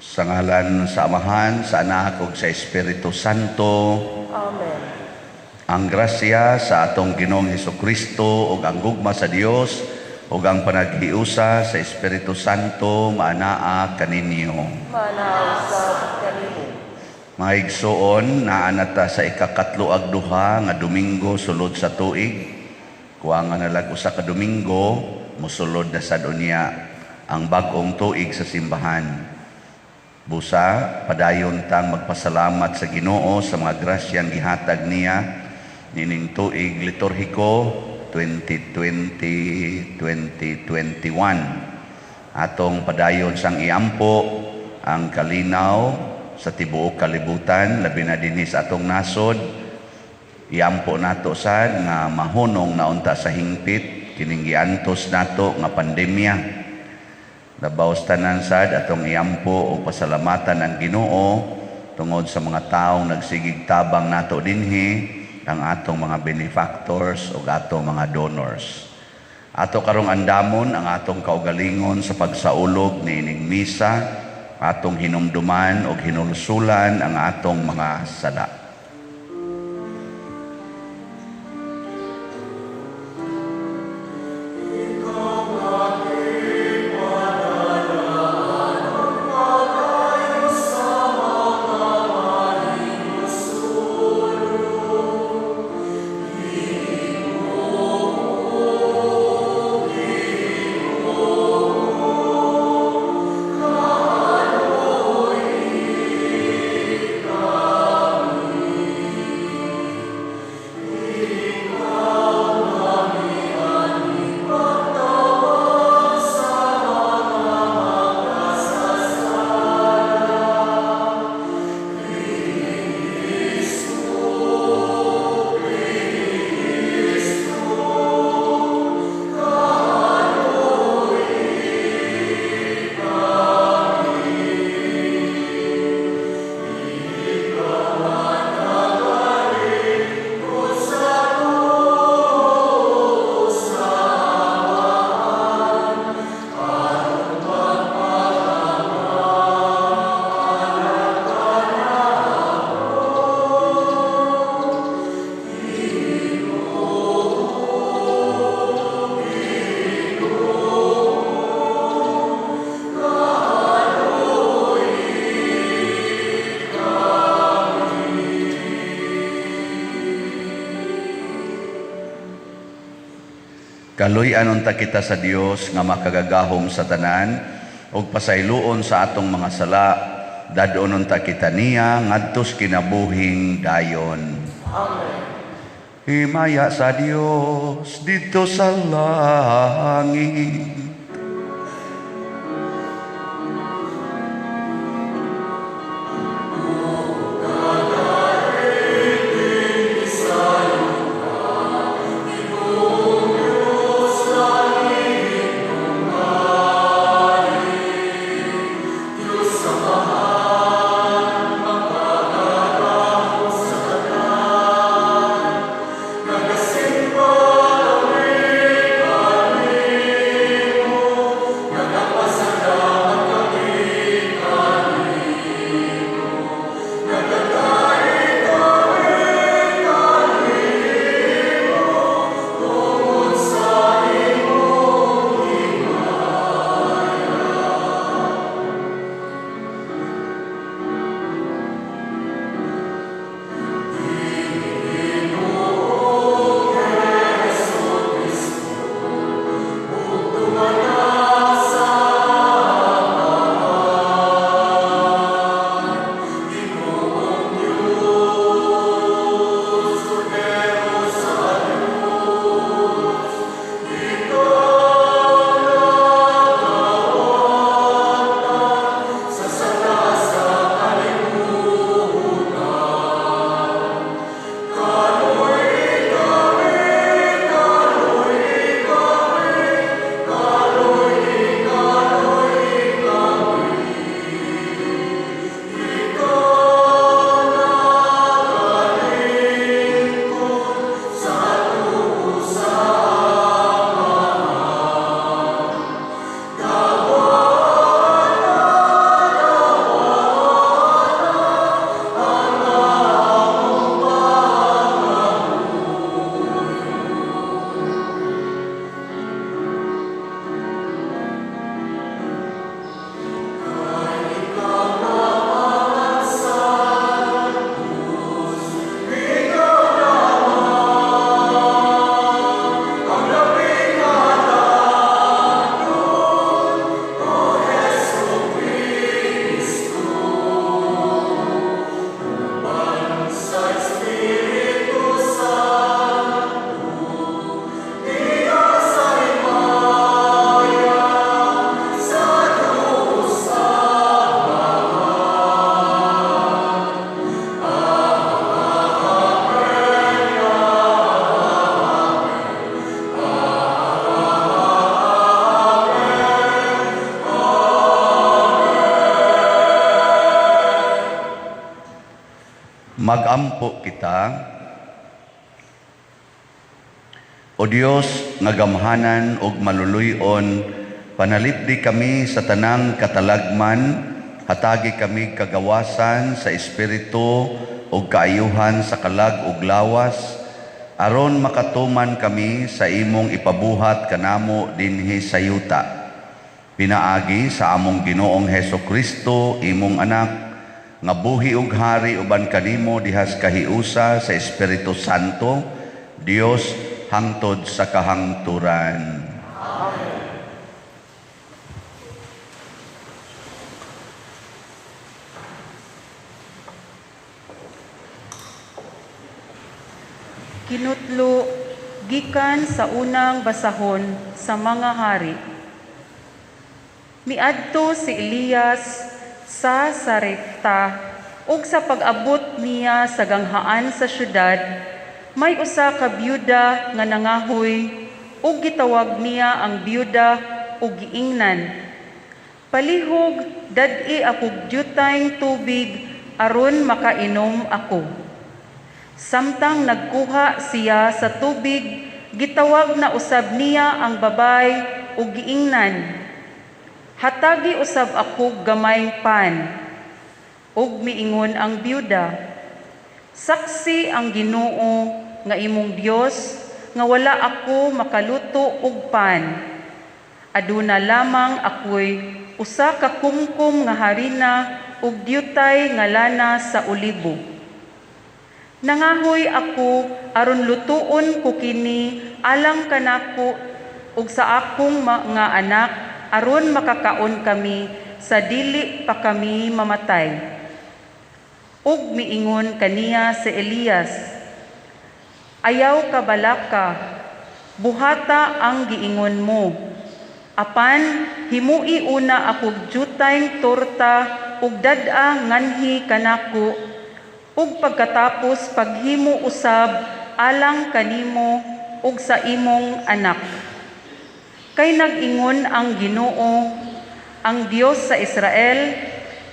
Sa ngalan sa Amahan, sa Anak ug sa Espiritu Santo. Amen. Ang grasya sa atong Ginoong Hesukristo ug ang gugma sa Dios ug ang panaghiusa sa Espiritu Santo maanaa kaninyo. Manausab kanimo. Mga igsoon, naanata sa ikakatlo ag duha nga Domingo sulod sa tuig. Kuha nga nalag usa ka Domingo, musulod na sad unya ang bag-ong tuig sa simbahan. Busa, padayon tang magpasalamat sa Ginoo sa mga grasyang gihatag niya nining tuig liturhiko 2020-2021. Atong padayon sang iampo ang kalinaw sa tibuok kalibutan, labi na dinhi sa atong nasod. Iampo nato sad nga mahunong naunta sa hingpit kining giantos nato nga pandemya. Labaw tanan sad atong iampo o pasalamatan ang Ginoo tungod sa mga taong nagsigig tabang nato dinhi, ang atong mga benefactors o atong mga donors. Ato karong andamon ang atong kaugalingon sa pagsaulog niining misa, atong hinumduman o hinulsulan ang atong mga sala. Kaluy-an unta kita sa Dios nga makagagahom sa tanan ug pasayloon sa atong mga sala, dadon unta kita niya ngadtos kinabuhing dayon. Amen. Himaya sa Dios dito sa langit. Magampo kita. O Dios nga gamhanan ug maluluy-on, panalipdi kami sa tanang katalagman, hatagi kami kagawasan sa espiritu ug kaayuhan sa kalag ug lawas, aron makatuman kami sa imong ipabuhat kanamo dinhi sa yuta. Pinaagi sa among Ginoong Hesukristo, imong anak, nga buhi ug hari uban kanimo dihas kahiusa sa Espiritu Santo, Dios hangtod sa kahangturan. Amen. Kinutlo gikan sa unang basahon sa mga hari. Miadto si Elias sa Sarepta ug sa pag-abot niya sa ganghaan sa syudad, may usa ka byuda nga nangahoy ug gitawag niya ang byuda ug giingnan. Palihog dad-i akog dyutayng tubig aron makainom ako. Samtang nagkuha siya sa tubig, gitawag na usab niya ang babay ug giingnan. Hatagi usab ako gamay pan. Ug miingon ang byuda, saksi ang Ginoo nga imong Dios nga wala ako makaluto og pan. Aduna lamang ako'y usa ka kumkum nga harina ug dyutay nga lana sa olibo. Nangahoy ako aron lutuon ko kini alang kanako ug sa akong mga anak aron makakaon kami sa dili pa kami mamatay. Ug miingon kaniya si Elias, ayaw ka balaka, buhata ang giingon mo. Apan himui una akog dyutayng torta ug dad-a nganhi kanako, ug pagkatapos paghimo usab alang kanimo ug sa imong anak. Kay nag-ingon ang Ginoo, ang Dios sa Israel,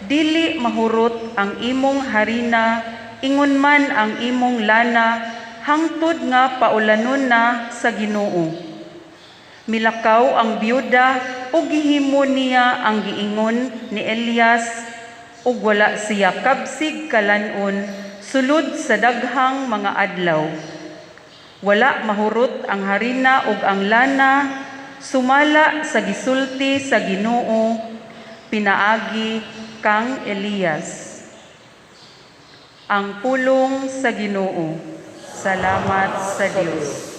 dili mahurot ang imong harina, ingon man ang imong lana, hangtod nga paulanon na sa Ginoo. Milakaw ang byuda ug gihimo niya ang giingon ni Elias, ug wala siya kabsig kalanon sulod sa daghang mga adlaw. Wala mahurot ang harina ug ang lana, sumala sa gisulti sa Ginoo, pinaagi kang Elias. Ang pulong sa Ginoo. Salamat sa Dios.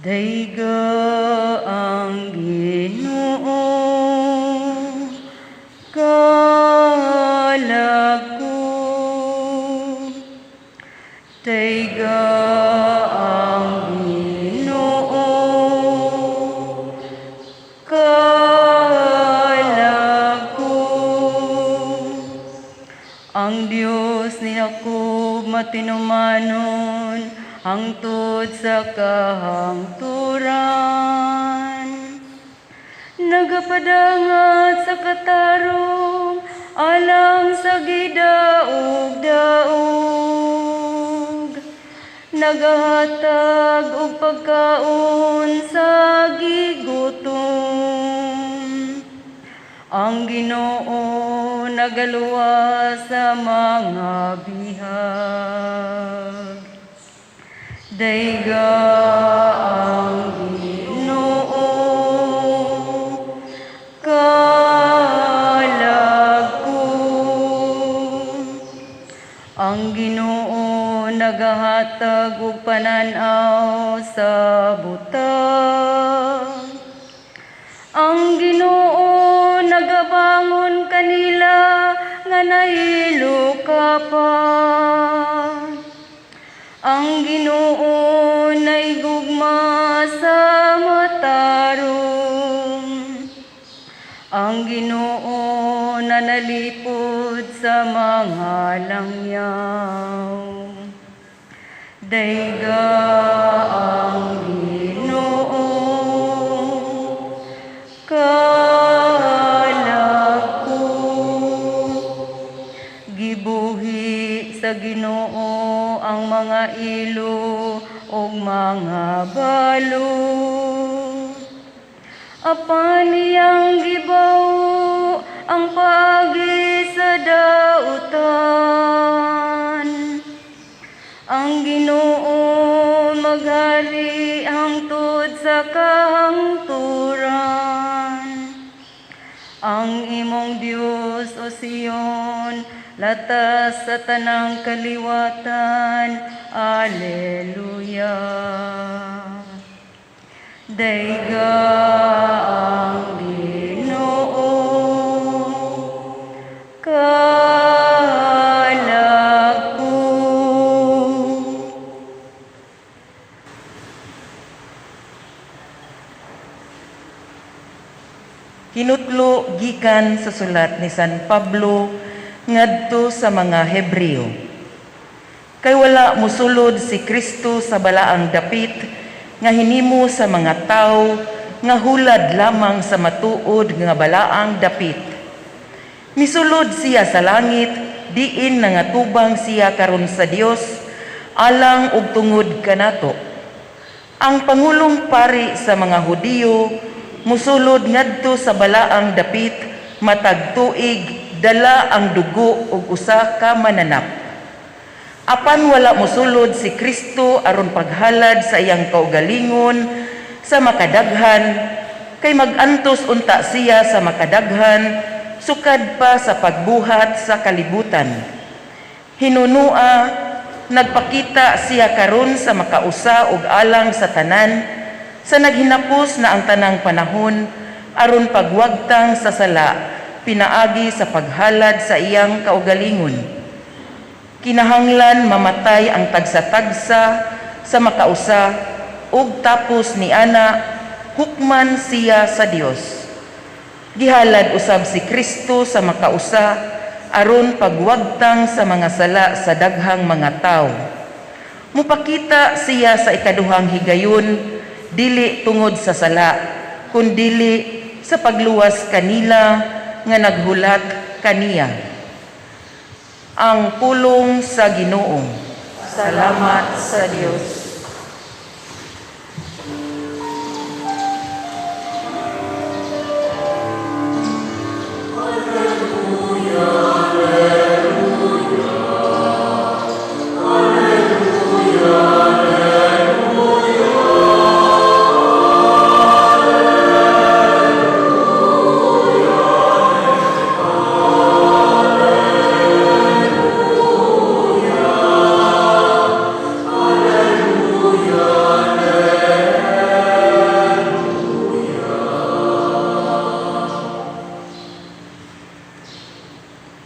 Daiga ang Ginoo, kalag ko. Daiga ang Ginoo, kalag ko. Ang Dios ni Jacob matinumanon, hangtod sa kahangturan. Nagapadangat sa katarong, alang sa gidaog-daog. Nagahatag og pagkaon sa gigutom. Ang Ginoo nagaluwas sa mga bihag. Daiga ang Ginoo, kalag ko. Ang Ginoo nagahatag og panan-aw sa butang. Ang Ginoo nagabangon kanila nga nahilo ka pa. Ang Ginoo naigugma sa matarong. Ang Ginoo nanalipod sa mga langyaw. Daiga ang Ginoo, mga ilo o mga balo. Apan niyang gibaw ang paagi sa dautan. Ang Ginoo maghari hangtod sa kahangturan. Ang imong Dios o Sion, latas sa tanang kaliwatan. Alleluia. Daiga ang Ginoo, kalako. Hinutlo gikan sa sulat ni San Pablo ngadto sa mga Hebreo. Kay wala mosulod si Kristo sa balaang dapit nga hinimo sa mga tao nga hulad lamang sa matuod nga balaang dapit. Misulod siya sa langit, diin nangatubang siya karon sa Dios, alang og tungod kanato. Ang Pangulong Pari sa mga Hudiyo, musulod ngadto sa balaang dapit, matag tuig, dala ang dugo og usa ka mananap. Apan wala mosulod si Kristo aron paghalad sa iyang kaugalingon sa makadaghan, kay magantos unta siya sa makadaghan, sukad pa sa pagbuhat sa kalibutan. Hinunua, nagpakita siya karon sa makausa og alang sa tanan, sa naghinapos na ang tanang panahon, aron pagwagtang sa sala, pinaagi sa paghalad sa iyang kaugalingon. Kinahanglan mamatay ang tagsa-tagsa sa makausa ug tapos ni ana hukman siya sa Dios. Gihalad usab si Kristo sa makausa aron pagwagtang sa mga sala sa daghang mga tawo. Mupakita siya sa ikaduhang higayon dili tungod sa sala kundi sa pagluwas kanila nga naghulat kaniya. Ang pulong sa Ginoo. Salamat sa Dios.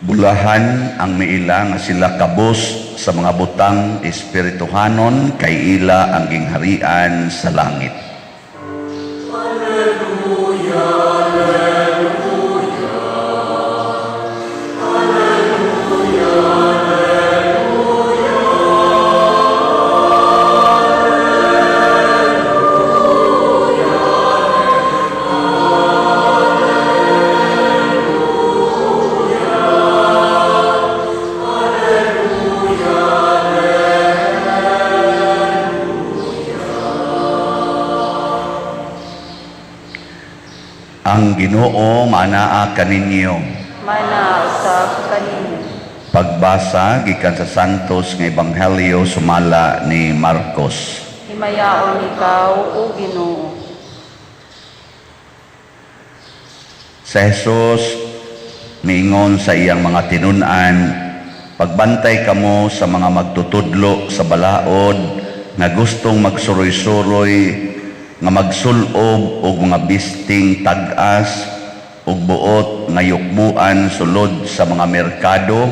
Bulahan ang miila nga sila kabos sa mga butang espirituhanon kay ila ang gingharian sa langit. Ang Ginoo manaa kaninyo. Mana usab kanimo. Pagbasa gikan sa Santos nga Ebanghelyo sumala ni Marcos. Himayaon ikaw o Ginoo. Sa Jesus miingon sa iyang mga tinun-an, pagbantay kamo sa mga magtutudlo sa balaod nga gustong magsuroy-suroy nga magsulob og mga bisting tag-as ug buot nga yukbuan sulod sa mga merkado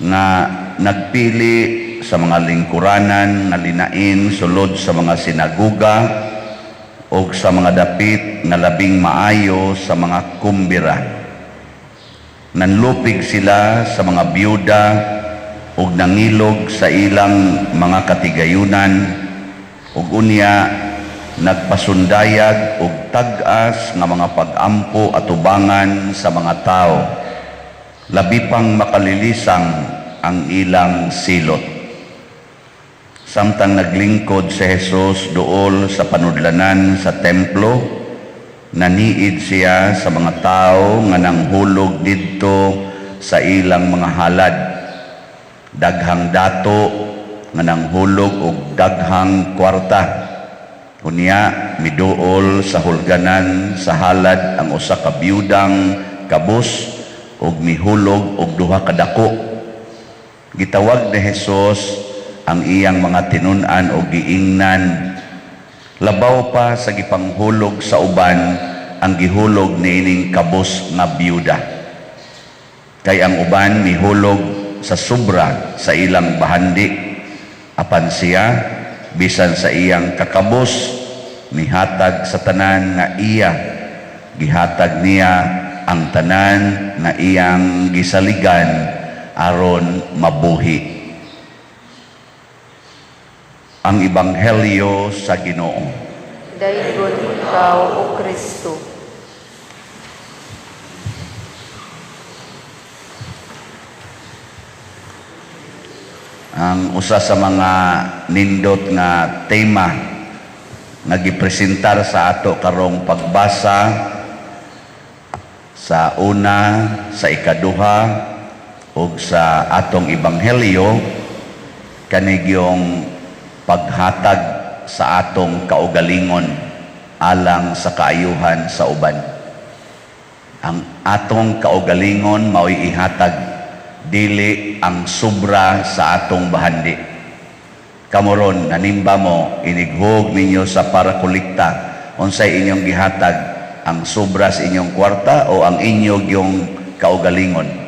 nga nagpili sa mga lingkuranan nga linain sulod sa mga sinaguga ug sa mga dapit nga labing maayo sa mga kumbira. Nanlupig sila sa mga byuda ug nangilog sa ilang mga katigayunan ug unya nagpasundayag og tag-as nga mga pag-ampo at ubangan sa mga tao, labi pang makalilisang ang ilang silot. Samtang naglingkod si Jesus dool sa panudlanan sa templo, naniid siya sa mga tao nga nanghulog didto sa ilang mga halad. Daghang dato nga nanghulog og daghang kwarta. Unya miduol sa hulganan sa halad ang usa ka biyudang kabus ug mihulog og duha ka dako. Gitawag ni Jesus ang iyang mga tinun-an o giingnan. Labaw pa sa gipanghulog sa uban ang gihulog niining kabus nga biyuda. Kay ang uban mihulog sa sobra sa ilang bahandi. Apan siya, bisan sa iyang kakabus, mihatag sa tanan nga iya. Gihatag niya ang tanan nga iyang gisaligan aron mabuhi. Ang Ebanghelyo sa Ginoo. Dayon ikaw, O Kristo. Ang usa sa mga nindot nga tema nga gipresentar sa ato karong pagbasa sa una, sa ikaduha, ug sa atong Ebanghelyo kanig yung paghatag sa atong kaugalingon alang sa kaayuhan sa uban. Ang atong kaugalingon mao'y ihatag dili ang sobra sa atong bahandi. Kamoron nanimba mo inighog ninyo sa parakolekta unsay inyong gihatag, ang sobra sa inyong kwarta o ang inyong yung kaugalingon.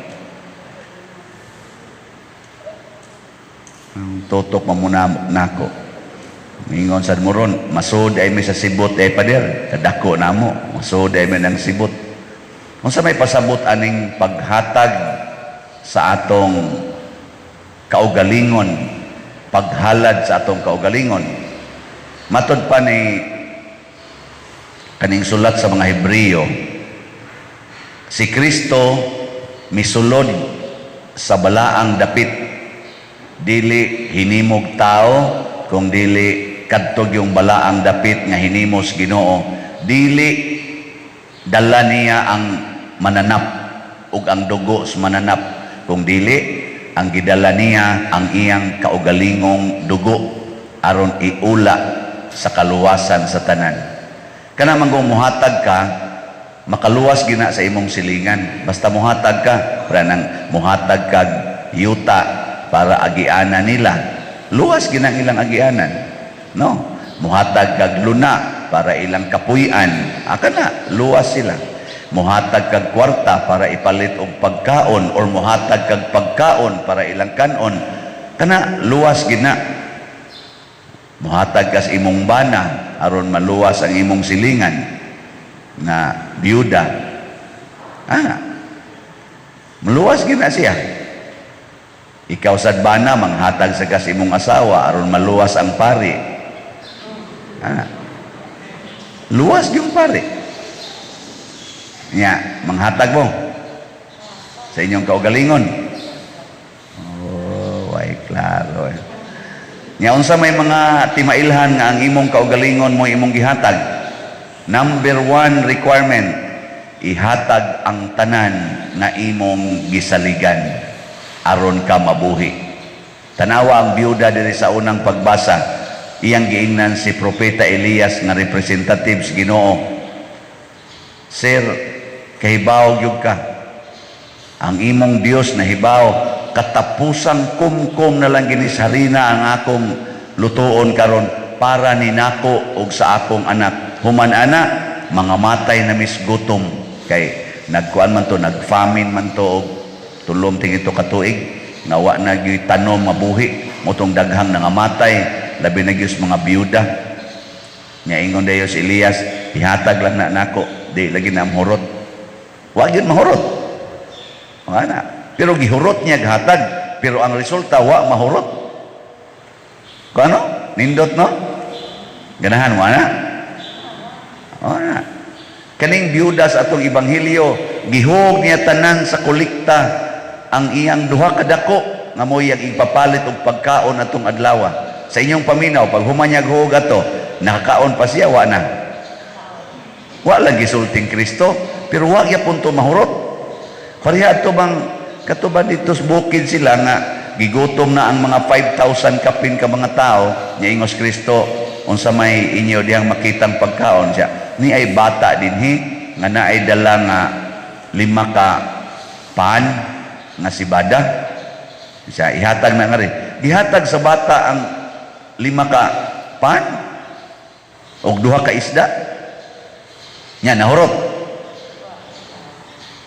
Tutok mamuna nako. Mingon sa moron, masud ay may sa sibot ay pader, kadako namo, masud ay may nang sibot. Unsa may pasabot aning paghatag sa atong kaugalingon, paghalad sa atong kaugalingon. Matod pa ni kaning sulat sa mga Hebreo, si Kristo misulod sa balaang dapit, dili hinimog tao, kung dili kadtog yung balaang dapit nga hinimos Ginoo, dili dala niya ang mananap ug ang dugo sa mananap, kung dili ang gidala niya ang iyang kaugalingong dugo aron iula sa kaluwasan sa tanan. Kana man kung muhatag ka, makaluwas gina sa imong silingan. Basta muhatag ka, para nang muhatag kag yuta para agianan nila, luwas ginang ilang agianan, no? Muhatag kag luna para ilang kapuy-an, na luwas sila. Muhatag kag kwarta para ipalit og pagkaon, or muhatag kag pagkaon para ilang kanon, kana luwas gina. Muhatag kas imong bana aron maluwas ang imong silingan na biyuda, maluwas gina siya. Ikaw sad bana manghatag sa kas imong asawa aron maluwas ang pari. Luwas yung pari. Nya, manghatag mo sa inyong kaugalingon. Oh, ay klaro. Nya unsa may mga timailhan nga ang imong kaugalingon mo imong gihatag. Number 1 requirement, ihatag ang tanan na imong gisaligan aron ka mabuhi. Tanawa ang biyuda diri sa unang pagbasa, iyang giingnan si Propeta Elias nga representative sa Ginoo. Sir, kahibaw gyud ka. Ang imong Dios na hibaw, katapusang kumkum na lang ginisarina ang akong lutuon karon para ni nako ug sa akong anak. Human ana, mga matay na misgutom. Kay nagkuan man to, nagfamine man to og tulom tingito katuig, nawa na gyud tanom mabuhi, motong daghang nangamatay, labi na gyud mga biyuda. Nya ingon dayo si Elias, ihatag lang na nako, di lagi na mahurot. Wa gyud mahurot. Ana, pero gihurot niya gahatag, pero ang resulta wa mahurot. Kano? Nindot no? Ganahan mo ana? Ana. Kaning biyuda sa atong ebanghelyo, gihog niya tanan sa kolekta ang iyang duha ka dako nga mo iyang ipapalit og pagkaon atong adlaw. sa inyong paminaw pag humanyag huog ato, nakakaon pa siya wa na. Wa lagi sulting Kristo, pero wa gyapon to mahurot. Pareha to bang katuban dito sa bukid sila nga gigutom na ang mga 5,000 kapin ka mga tao, nya ingos Kristo unsa may inyo dihang makitang pagkaon siya. Ni ay bata dinhi nga naay dala nga 5 ka pan nga sibada. Siya ihatag na nga rin. Gihatag sa bata ang 5 ka pan og 2 ka isda. Nya nahurot.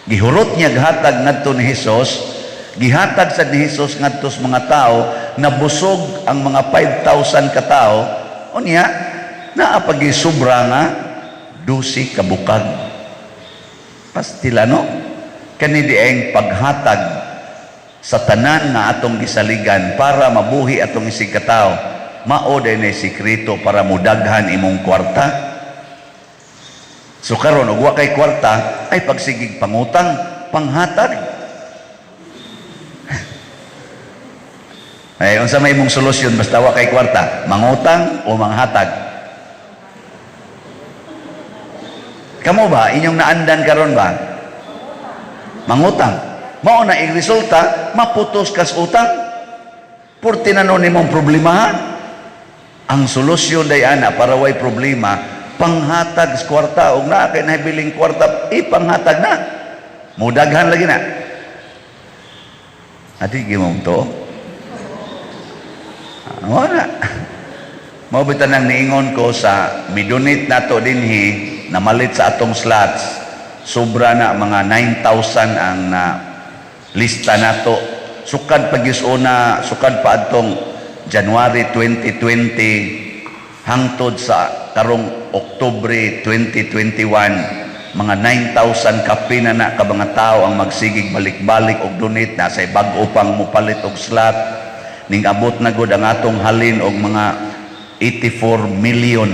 Gihurot niya gihatag ngadto ni Hesus, gihatag sa ni Hesus ngadto sa mga tao, nabusog ang mga 5,000 ka tao, unya naa pagisubra nga 12 ka bukag. Pastila no? Kani dieng paghatag sa tanan nga atong gisaligan para mabuhi atong isig ka tao. Mao dinay sikreto para mudaghan imong kwarta. So karon ug wa kay kwarta ay pagsigig pangutang, panghatag. Ay unsa may imong solusyon basta wa kay kwarta, mangutang o manghatag? Kamo ba inyong naandan karon ba? Mangutang. Mao na ing resulta maputos kas utang. Por tinanon nimong problemahan. Ang solusyon day ana para way problema, panghatag sa kwarta og na kay nahibiling kwarta ipanghatag na mudaghan lagi na adi gimong to wala mao bitan nang niingon ko sa midunit nato dinhi namalit sa atong slots sobra na mga 9,000 ang na lista nato sukad pagisuna sukad pa adtong January 2020 hangtod sa karong Oktubre 2021 mga 9,000 kapin na ka mga tao ang magsigig balik-balik og donate na sa bag-o pang mupalit og slot ning abot na gud ang atong halin og mga 84 million.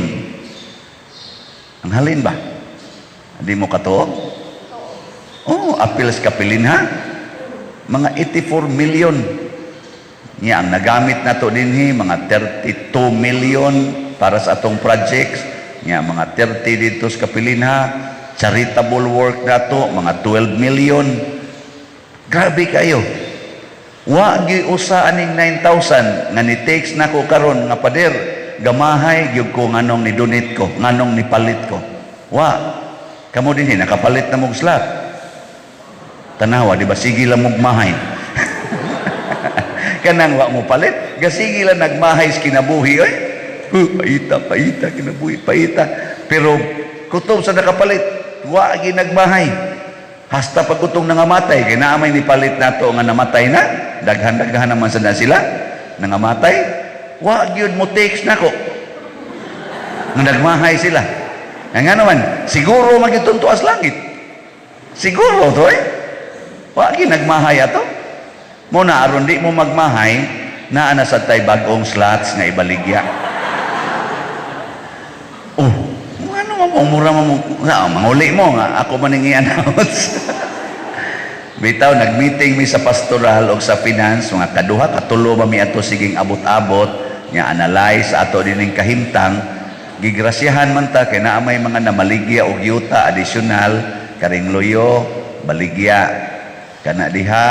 Ang halin ba? Hindi mo katuo? Oh, apil sa kapilin ha? Mga 84 million. Niya ang nagamit nato dinhi mga 32 million para sa atong projects nga mga 30 dito sa Kapilinha, charitable work nato mga 12 million. Grabe kayo. Wa gi usa aning 9,000 nga ni takes nako karon nga pader gamahay gyud ko nganong ni donate ko, nganong ni palit ko. Wa kamo dinhi nakapalit na mog slot. Tanawa di ba sige lang mog mahay. Kanang wa mo palit, gasige lang nagmahay sa kinabuhi oy. Paita, kinabuhi, paita. Pero kutob sa nakapalit, wa gi nagmahay. Hasta pag kutong nangamatay, kaya naamay ni palit nato nga namatay na, daghan-daghan naman sa na sila, nangamatay, wa gyud mo takes nako. Nga nagmahay sila. Nga naman, siguro magitong tuas langit. Siguro to eh. Wa gi nagmahay ato. Muna aron di mo magmahay, naa na sa tay bagong slots nga ibaligya. Oh, ano mo mura mo manguli mo nga ako man i-announce. Bitaw nagmeeting mi sa pastoral o sa finance mga kaduha katulo ba mi ato siging abot-abot nya analyze ato dining kahimtang gigrasyahan man ta kay naa may mga namaligya og yuta additional karing loyo baligya kana diha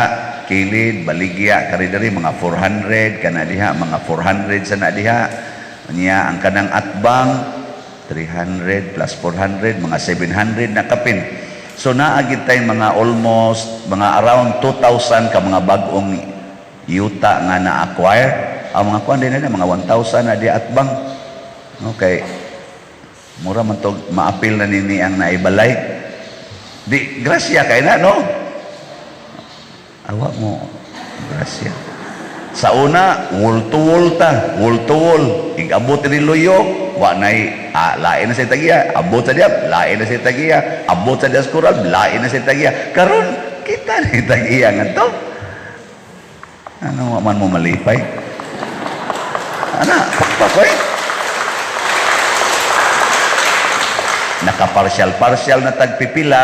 kilid baligya kari diri mga 400 kana diha mga 400 sa na diha nya ang kanang atbang 300 plus 400 mga 700 na kapin. So naagid tay mga almost mga around 2,000 ka mga bag-ong yuta nga na-acquire. Ang mga kuan din na mga 1,000 na di atbang. Okay. Mura man to maapil na nini ang naibalay. Di grasya kay na no. Awa mo grasya. Sa una, wul-to-wul ta, wul-to-wul. Igabot ni loyo, wa nay lain na sa tagiya, abot sa diya, lain na sa tagiya, abot sa diya kural, lain na sa tagiya. Karon kita ni tagiya nga to. Ano man mo malipay? Ana, pakpakoy. Nakaparsyal-parsyal na tagpipila,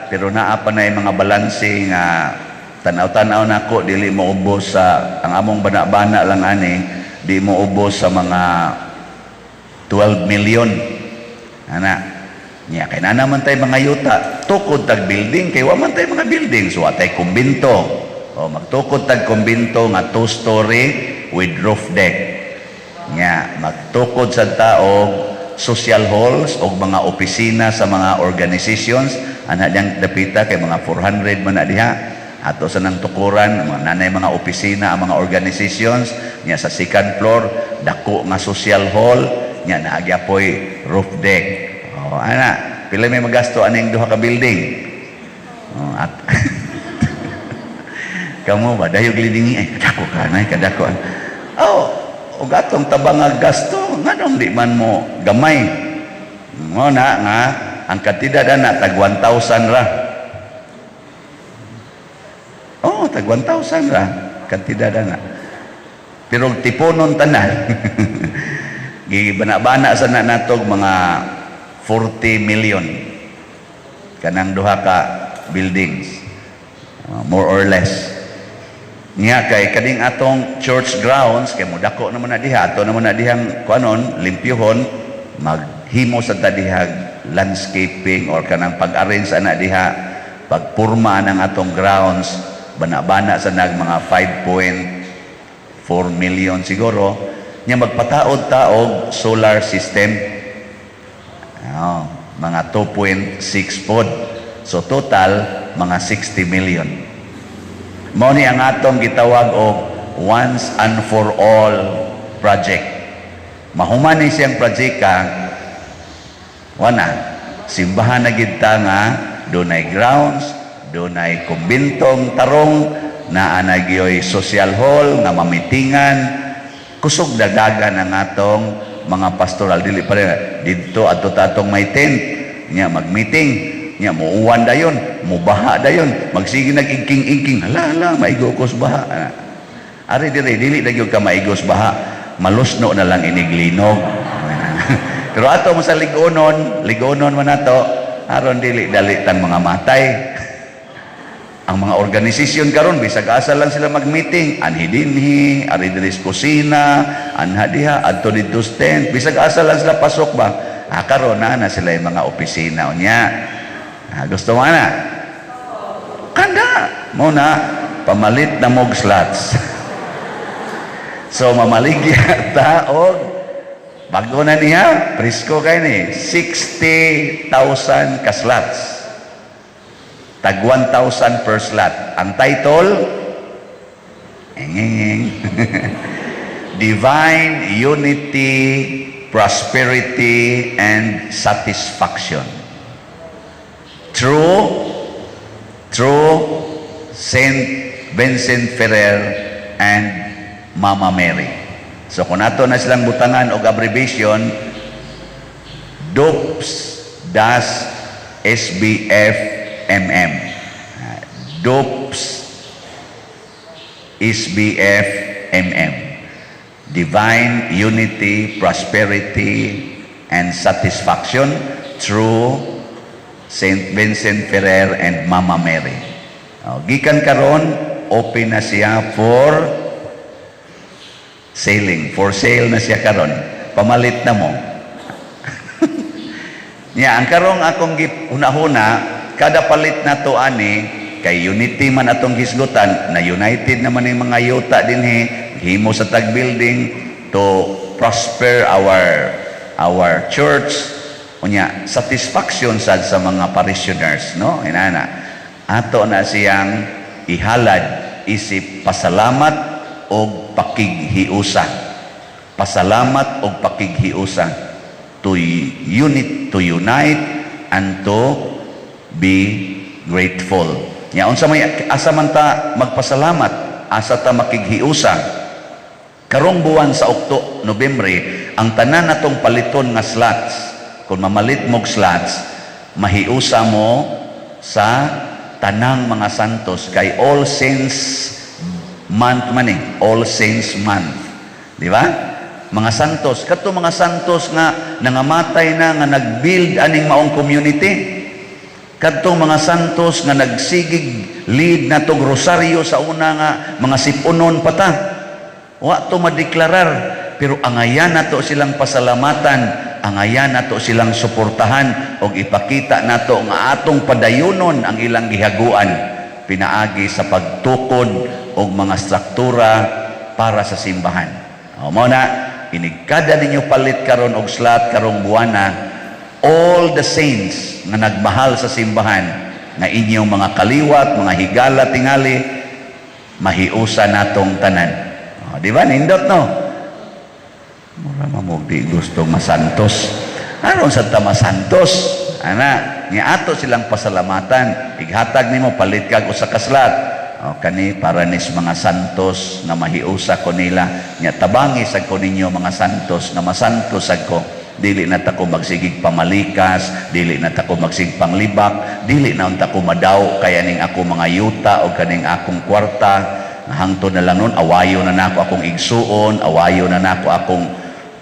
pero naa pa na yung mga balanse nga tanaw-tanaw na ko dili mo ubos sa ang among bana-bana lang ani di mo ubos sa mga 12 million. Nya kay na naman tayo mga yuta, tukod tag building, kay wa man tayo mga building, so atay kumbinto. O magtukod tag kumbinto nga 2-story with roof deck. Nya magtukod sa taog social halls o mga opisina sa mga organizations, ana diyang dapita kay mga 400 man na diha. Ato sa nang tukuran, mga nanay mga opisina, ang mga organizations, nya sa second floor, dako nga social hall, nya naagyapoy roof deck. O, ana, pila may magasto aning duha ka building. O, at kamu ba dayog lidingi ay kadako ka nay kadako. O gatong tabang nga gasto nganong di man mo gamay. Mo na nga ang katida na tag 1,000 ra. Tag 1,000 ra katida na. Pero tiponon tanan. Gibana-bana sa natog mga 40 million kanang duha ka buildings, more or less. Niya kay kading atong church grounds kay modako naman na diha, ato naman na dihang kuanon limpyuhon, maghimo sa tadihag landscaping or kanang pag-arrange ana diha, pagpurma ng atong grounds, bana-bana sa nag mga 5.4 million siguro. Niya magpataod-taog solar system, mga 2.6 pod. So total mga 60 million. Mao ni ang atong gitawag og once and for all project. Mahuman ni siyang projeka, wana simbahan na gid ta nga dunay grounds, dunay kumbintong tarong, na anagyoy social hall nga mamitingan, kusog dagagan ang atong mga pastoral, dili pa rin dito ato tatong may tent nya mag-meeting nya muuwan dayon, mubaha dayon, magsige nag-ingking-ingking, hala maigos baha. Ari dili dagyog ka maigos baha, malusno na lang iniglinog. Pero ato mo sa ligonon man ato aron dili dalitan mga matay. Ang mga organisasyon karon bisag asa lang sila mag-meeting, anhi dinhi, ari diri sa kusina, anha diha, adto dito sa tent, bisag asa lang sila pasok ba. Karon na sila yung mga opisina unya. Gusto mo na? Kanda mo na pamalit na mog slots. So mamaligya ta og bago na niya, presko kay ni 60,000 ka slots. Tag 1,000 per slot. Ang title, Divine Unity, Prosperity, and Satisfaction. Through Saint Vincent Ferrer and Mama Mary. So kung nato na silang butangan o abbreviation, DOPS SBF DOPS SBF Divine Unity, Prosperity, and Satisfaction through Saint Vincent Ferrer and Mama Mary. Gikan karon open na siya for selling, for sale na siya karon, pamalit na mo. Nya ang karong akong una-una, kada palit na to ani kay unity man atong hisgutan, na united naman yung mga yuta dinhi, himo sa tag building to prosper our church. Unya satisfaction sad sa mga parishioners, no? Inana ato na siyang ihalad isip pasalamat og pakighiusa. Pasalamat og pakighiusa to unite and to be grateful. Nya unsa may asa man ta magpasalamat, asa ta makighiusa. Karong buwan sa Nobyembre, ang tanan natong paliton nga slots, kung mamalit mog slots, mahiusa mo sa tanang mga santos kay All Saints month man All Saints month. Di ba? Mga santos, kato mga santos nga nangamatay na nga nagbuild aning maong community. Kadtong mga santos nga nagsigig lead na tog rosaryo sa una nga mga sipunon pata. Wa to madeklarar, pero angayan nato silang pasalamatan, angayan nato silang suportahan og ipakita nato nga atong padayunon ang ilang gihaguan pinaagi sa pagtukod og mga struktura para sa simbahan. Mao na inigkada ninyo palit karon og slot karong buwana, all the saints nga nagmahal sa simbahan nga inyong mga kaliwat, mga higala tingali, mahiusa natong tanan. Di ba? Nindot, no? Mura mamugdi gusto masantos. Aron sa masantos? Ana, nga ato silang pasalamatan. Ighatag nimo palit kag usa ka slot. Kani para nis mga santos na mahiusa ko nila. Nga tabangi sa ko ninyo mga santos na masantos ako. Dili na tako magsigig pamalikas, dili na tako magsigig panglibak, dili na unta ko madaw kaya ning ako mga yuta o kaning akong kwarta. Hangtod na lang nun, awayo na nako akong igsuon, awayo na nako akong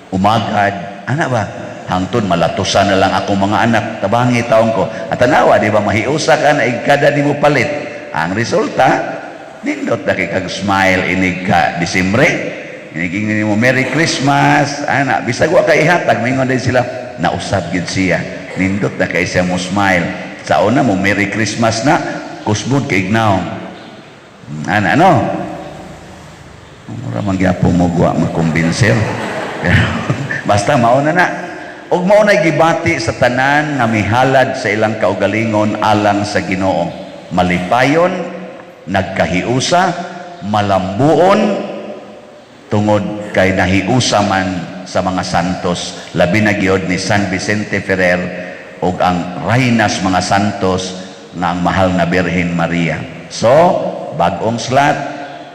umagad. Ana ba? Hangtod malatusan na lang akong mga anak. Tabangi taong ko. At tanawa, di ba, mahiusa ka na igkada di mo palit. Ang resulta, nindot na kag smile inig ka Disembre. Iniging mo Merry Christmas. Ana, bisag wa ka ihatag, mingon din sila, nausab gid siya. Nindot na kay siya mo smile. Sa una mo Merry Christmas na, kusbud kay ignaw. Ano? Mura mangyapo mo guwa makumbinser. Basta mauna na. Og maunay gibati sa tanan nga mihalad sa ilang kaugalingon alang sa Ginoo. Malipayon, nagkahiusa, malambuon tungod kay nahiusa man sa mga santos. Labi na gyud ni San Vicente Ferrer og ang Reynas mga santos nga ang mahal na Birhen Maria. So, bagong slot,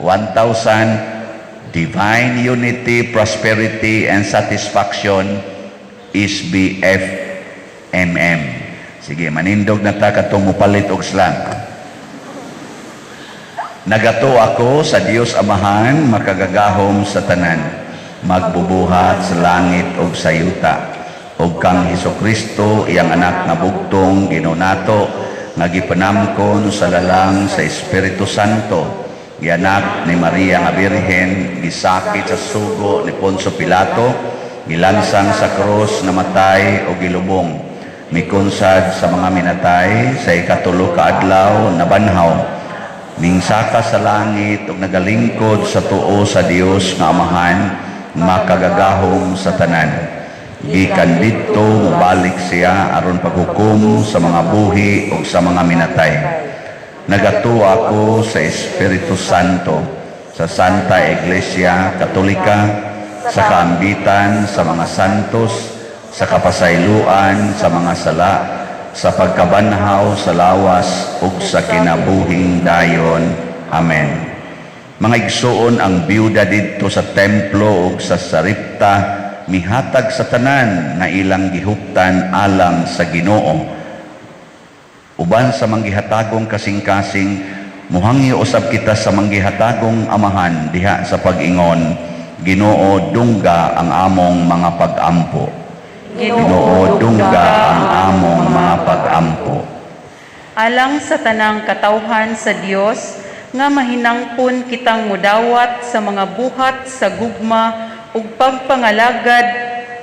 1,000, Divine Unity, Prosperity, and Satisfaction, SBF MM. Sige, manindog na ta katong mupalit og slot. Nagato ako sa Dios Amahan, makagagahom sa tanan, magbubuhat sa langit og sa yuta, og kang Hesukristo, iyang anak nga bugtong ginunato, nga gipanamkon sa lalang sa Espiritu Santo, gianak ni Maria nga Birhen, gisakit sa sugo ni Poncio Pilato, gilansang sa krus, namatay o gilubong, mikunsad sa mga minatay, sa ikatulo ka adlaw nabanhaw, mingsaka sa langit ug nagalingkod sa tuo sa Dios nga Amahan, makagagahom sa tanan. Gikan dito mubalik siya aron paghukom sa mga buhi o sa mga minatay. Nagatuo ako sa Espiritu Santo, sa Santa Iglesia Katolika, sa kaambitan sa mga santos, sa kapasayloan sa mga sala, sa pagkabanhaw sa lawas ug sa kinabuhing dayon. Amen. Mga igsuon, ang biyuda didto sa templo ug sa saripta mihatag sa tanan nga ilang gihuptan alang sa Ginoo. Uban sa manggihatagong kasing-kasing, muhangyo usab kita sa manggihatagong Amahan diha sa pag-ingon, Ginoo dungga ang among mga pag-ampo. Ginoo dungga ang among mga pag-ampo. Alang sa tanang katawhan sa Dios, nga mahinangpon kitang mudawat sa mga buhat sa gugma ug pagpangalagad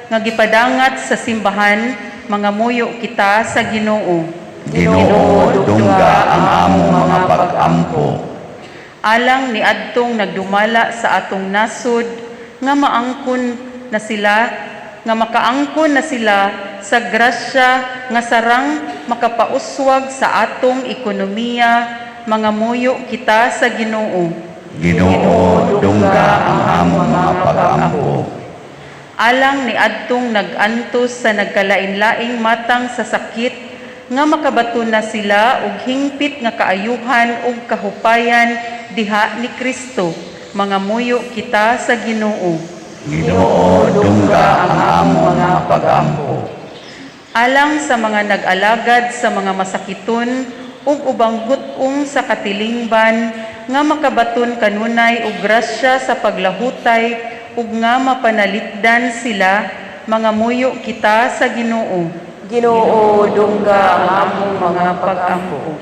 nga gipadangat sa simbahan, mga muyo kita sa Ginoo. Ginoo dungga ang among mga pag-ampo. Alang ni adtong nagdumala sa atong nasod nga makaangkon na sila sa grasya nga sarang makapauswag sa atong ekonomiya, mga muyo kita sa Ginoo. Ginoo dungga ang among mga pag-ampo. Alang ni adtong nagantos sa nagkalain-laing matang sa sakit nga makabato na sila og hingpit nga kaayuhan ug kahupayan diha ni Kristo, mga muyo kita sa Ginoo. Ginoo dungga ang among mga pag-ampo. Alang sa mga nag-alagad sa mga masakiton ug ubang hutong sa katilingban nga makabaton kanunay og grasya sa paglahutay ug nga mapanalitdan sila, mga muyo kita sa Ginoo. Ginoo dungga ang among mga pag-ampo.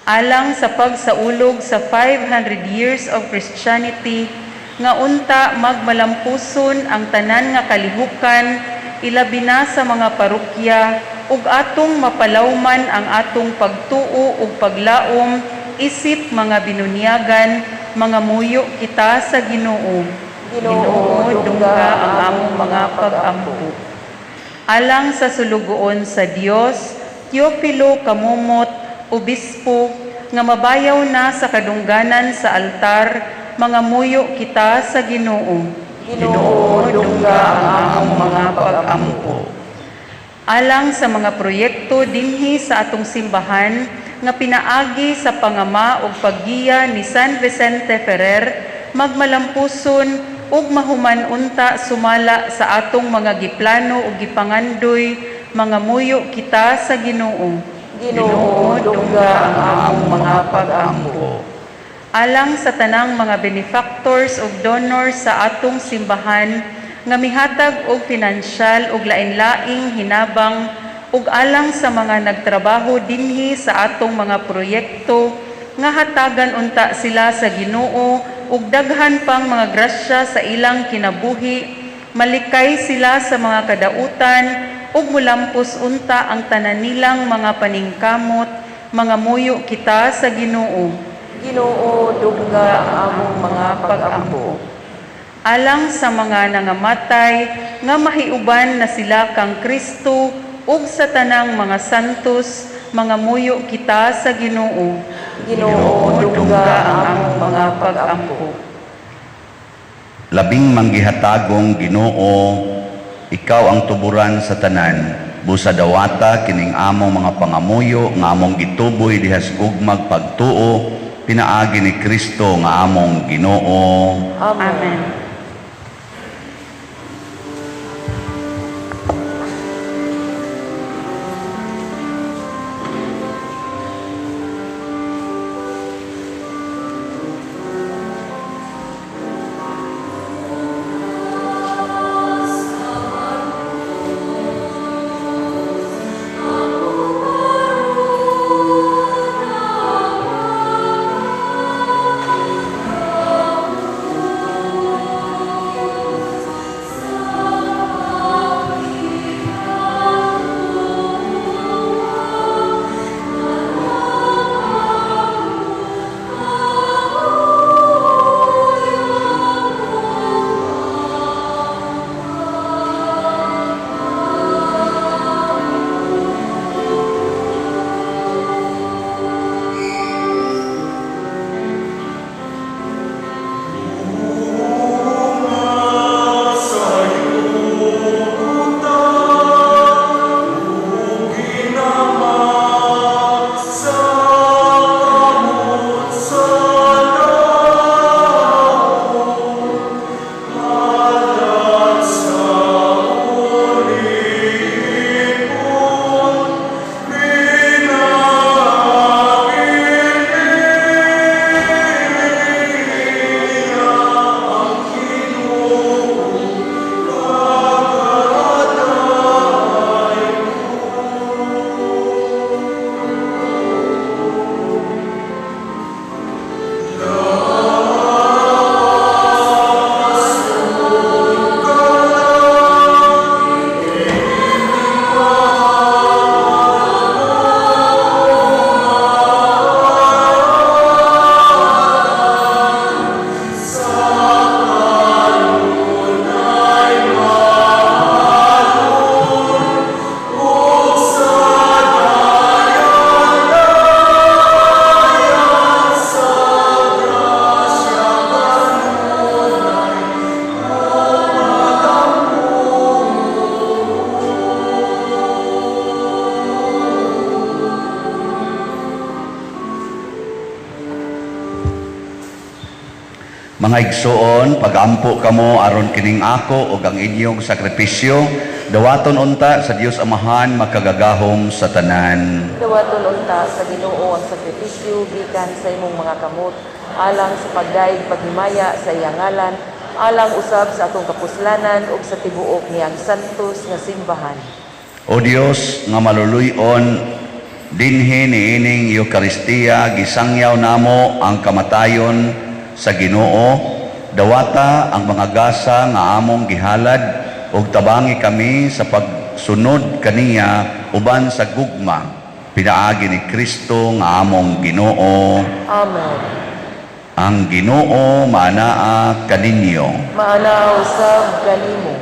Alang sa pagsaulog sa 500 years of Christianity nga unta magmalampuson ang tanan nga kalihukan, ilabi na sa mga parokya, ug atong mapalawman ang atong pagtuo ug paglaom isip mga binunyagan, mga muyo kita sa Ginoo. Ginoo, dungga ang among mga pag-ampo. Alang sa sulugoon sa Dios, Teofilo Kamumot, Obispo, nga mabayaw na sa kadungganan sa altar, mga muyo kita sa Ginoo. Ginoo, dungga ang among mga pag-ampo. Alang sa mga proyekto dinhi sa atong simbahan nga pinaagi sa pangama ug paggiya ni San Vicente Ferrer, magmalampuson ug mahuman unta sumala sa atong mga giplano ug gipangandoy, mga muyo kita sa Ginoo. Ginoo, dungga ang among mga pag-ampo. Alang sa tanang mga benefactors ug donors sa atong simbahan nga mihatag og pinansyal ug lain-laing hinabang ug alang sa mga nagtrabaho dinhi sa atong mga proyekto nga hatagan unta sila sa Ginoo ug daghan pang mga grasya sa ilang kinabuhi, malikay sila sa mga kadautan ug mulampos unta ang tanan nilang mga paningkamot, mga muyo kita sa Ginoo. Ginoo, dungga ang among mga pag-ampo. Alang sa mga nangamatay nga mahiuban na sila kang Kristo ug sa tanang mga santos, mga muyo kita sa Ginoo. Ginoo, dungga ang among mga pag-ampo. Labing manggihatagong Ginoo, ikaw ang tuburan sa tanan. Busa dawata kining among mga pangamuyo nga among gituboy dihas gugmag pagtuo, pinaagi ni Kristo nga among Ginoo. Amen. Mga igsoon, pagampo kamo aron kining ako ug ang inyong sakripisyo, dawaton unta sa Dios Amahan makagagahom sa tanan. Dawaton unta sa Ginoo ang sakripisyo gikan sa imong mga kamot, alang sa pagdaig paghimaya sa iyang ngalan, alang usab sa atong kapuslanan ug sa tibuok niyang santos nga simbahan. O Dios nga maluluy-on, dinhi niining Eucharistia gisangyaw namo ang kamatayon sa Ginoo Dawata ang mga gasa nga among gihalad ug tabangi kami sa pagsunod kaniya uban sa gugma. Pinaagi ni Kristo nga among Ginoo. Amen. Ang Ginoo maanaa kaninyo. Maanaw sab kanimo.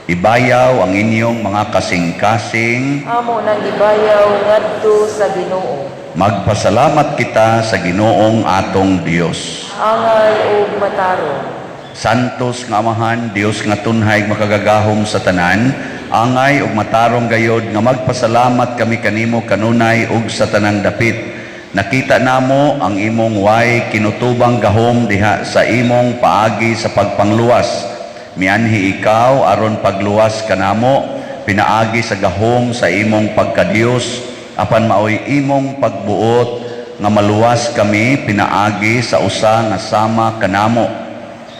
Ibayaw ang inyong mga kasing-kasing. Amo nang gibayaw ngadto sa Ginoo. Magpasalamat kita sa Ginoong atong Dios. Angay ug matarong. Santos nga Amahan, Dios nga tunhay makagagahom sa tanan, angay ug matarong gayod nga magpasalamat kami kanimo kanunay ug sa tanang dapit. Nakita namo ang imong way kinutubang gahom diha sa imong paagi sa pagpangluwas. Mianhi ikaw aron pagluwas kanamo, pinaagi sa gahom sa imong pagkadiyos, apan maoy imong pagbuot nga maluwas kami pinaagi sa usa nga sama kanamo.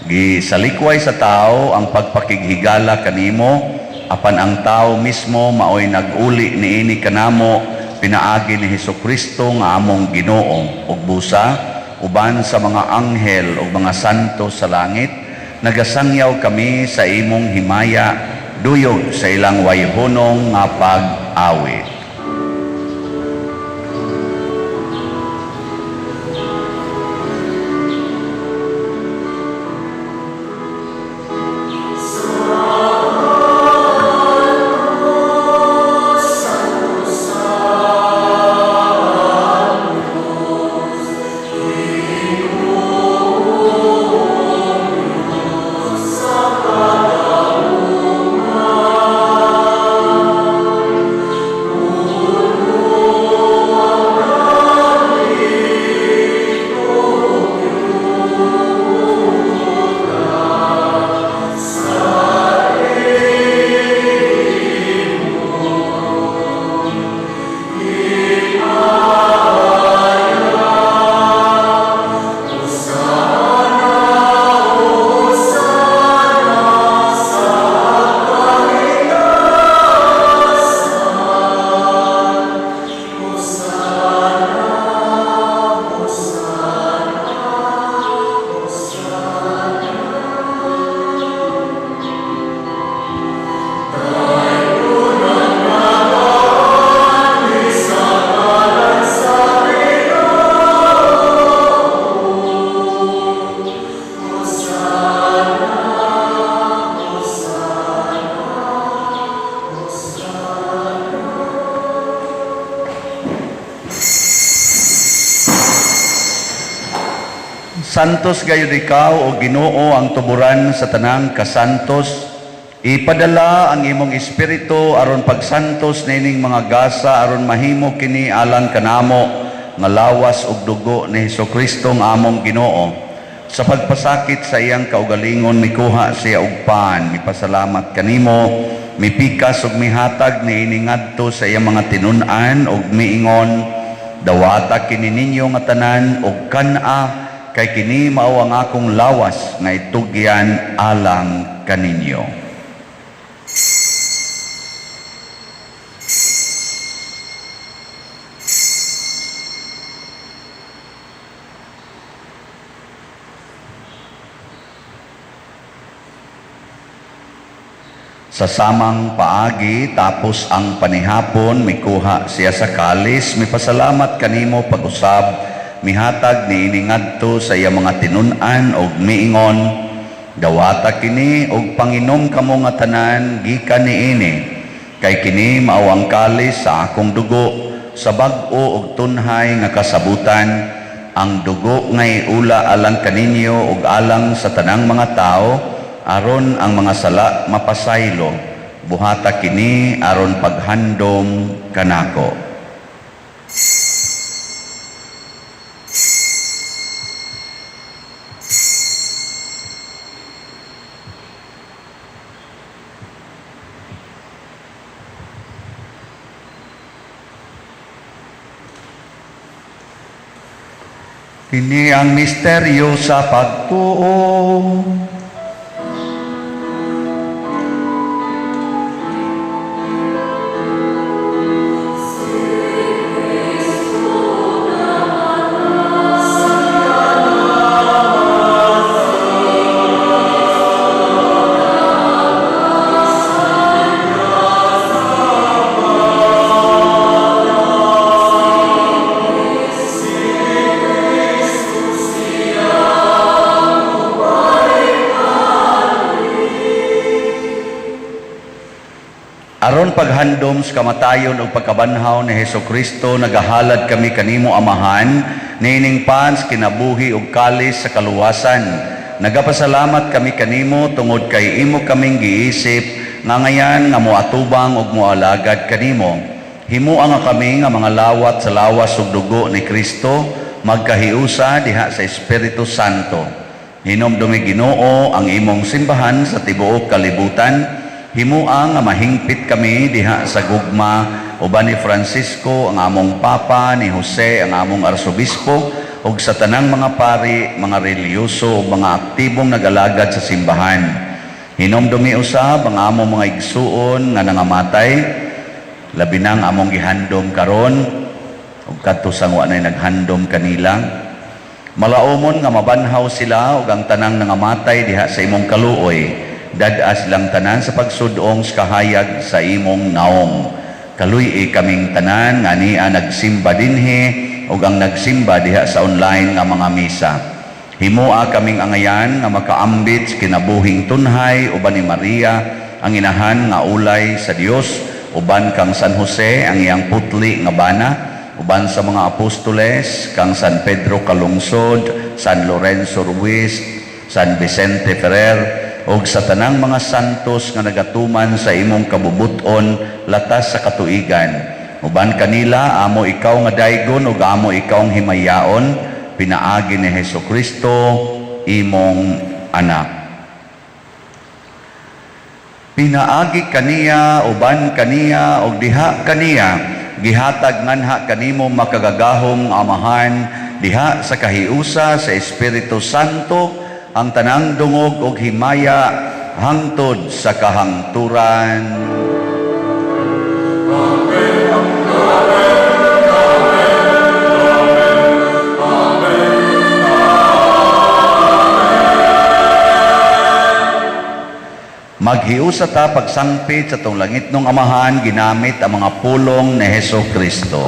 Gisalikway sa tao ang pagpakighigala kanimo, apan ang tao mismo maoy nag-uli niini kanamo pinaagi ni Hesukristo nga among Ginoo ug busa uban sa mga anghel ug mga santo sa langit. Nagasangyaw kami sa imong himaya, duyog sa ilang wayhunong nga pag-awit. Santos gayud ikaw o Ginoo ang tuburan sa tanang kasantos. Ipadala ang imong espiritu aron pagsantos nining mga gasa aron mahimo kini alang kanamo nga lawas ug dugo ni Hesukristo nga among Ginoo. Sa pagpasakit sa iyang kaugalingon mikuha siya og pan, mipasalamat kanimo, mipikas ug mihatag niini ngadto sa iyang mga tinun-an ug miingon, dawata kini ninyo nga tanan ug kan-a kay kini mao ang akong lawas nga itugyan alang kaninyo. Sa samang paagi tapos ang panihapon mikuha siya sa kalis, mipasalamat kanimo pag-usab, mihatag niini ngadto sa iya mga tinun-an og miingon, dawata kini og panginom kamo nga tanan gikan niini, kay kini mao ang kalis sa akong dugo sa bag-o og tunhay nga kasabutan, ang dugo nga iula alang kaninyo ug alang sa tanang mga tao aron ang mga sala mapasaylo. Buhata kini aron paghandom kanako. Kini ang misteryo sa pagtuo. Aron paghandom sa kamatayon ug pagkabanhaw ni Hesukristo, nagahalad kami kanimo Amahan, niining pans kinabuhi ug kalis sa kaluwasan. Nagapasalamat kami kanimo tungod kay imo kaming giisip nga ngayan nga moatubang ug moalagad kanimo. Himuan nga kami nga mga lawat sa lawas ug dugo ni Kristo, magkahiusa diha sa Espiritu Santo. Hinomdumi Ginoo ang imong simbahan sa tibuok kalibutan. Himuang nga mahingpit kami diha sa gugma uban ni Francisco ang among Papa, ni Jose ang among Arsobispo, ug sa tanang mga pari, mga reliyoso ug mga aktibong nagalagad sa simbahan. Hinomdumi usab ang among mga igsuon nga nangamatay, labi nang among gihandom karon ug kadto sang wa nay naghandom kanila. Malaumon nga mabanhaw sila ug ang tanang nangamatay diha sa imong kaluoy. Dadas lang tanan sa pagsudong sa kahayag sa imong naong. Kaluy kaming tanan nga niya nagsimba dinhi ug ang nagsimba diha sa online nga mga misa. Himua kaming angayan nga makaambit sa kinabuhing tunhay uban ni Maria ang inahan nga ulay sa Dios, uban kang San Jose ang iyang putli nga bana, uban sa mga apostoles kang San Pedro Calungsod, San Lorenzo Ruiz, San Vicente Ferrer, og sa tanang mga santos nga nagatuman sa imong kabubuton latas sa katuigan. Uban kanila amo ikaw nga daygon ug amo ikaw ang himayaon, pinaagi ni Hesukristo imong anak. Pinaagi kaniya uban kaniya ug diha kaniya gihatag nganha kanimo makagagahong Amahan diha sa kahiusa sa Espiritu Santo, ang tanang dungog ug himaya hangtod sa kahangturan. Maghiusa ta pagsangpit sa tong langit nung Amahan ginamit ang mga pulong ni Hesukristo.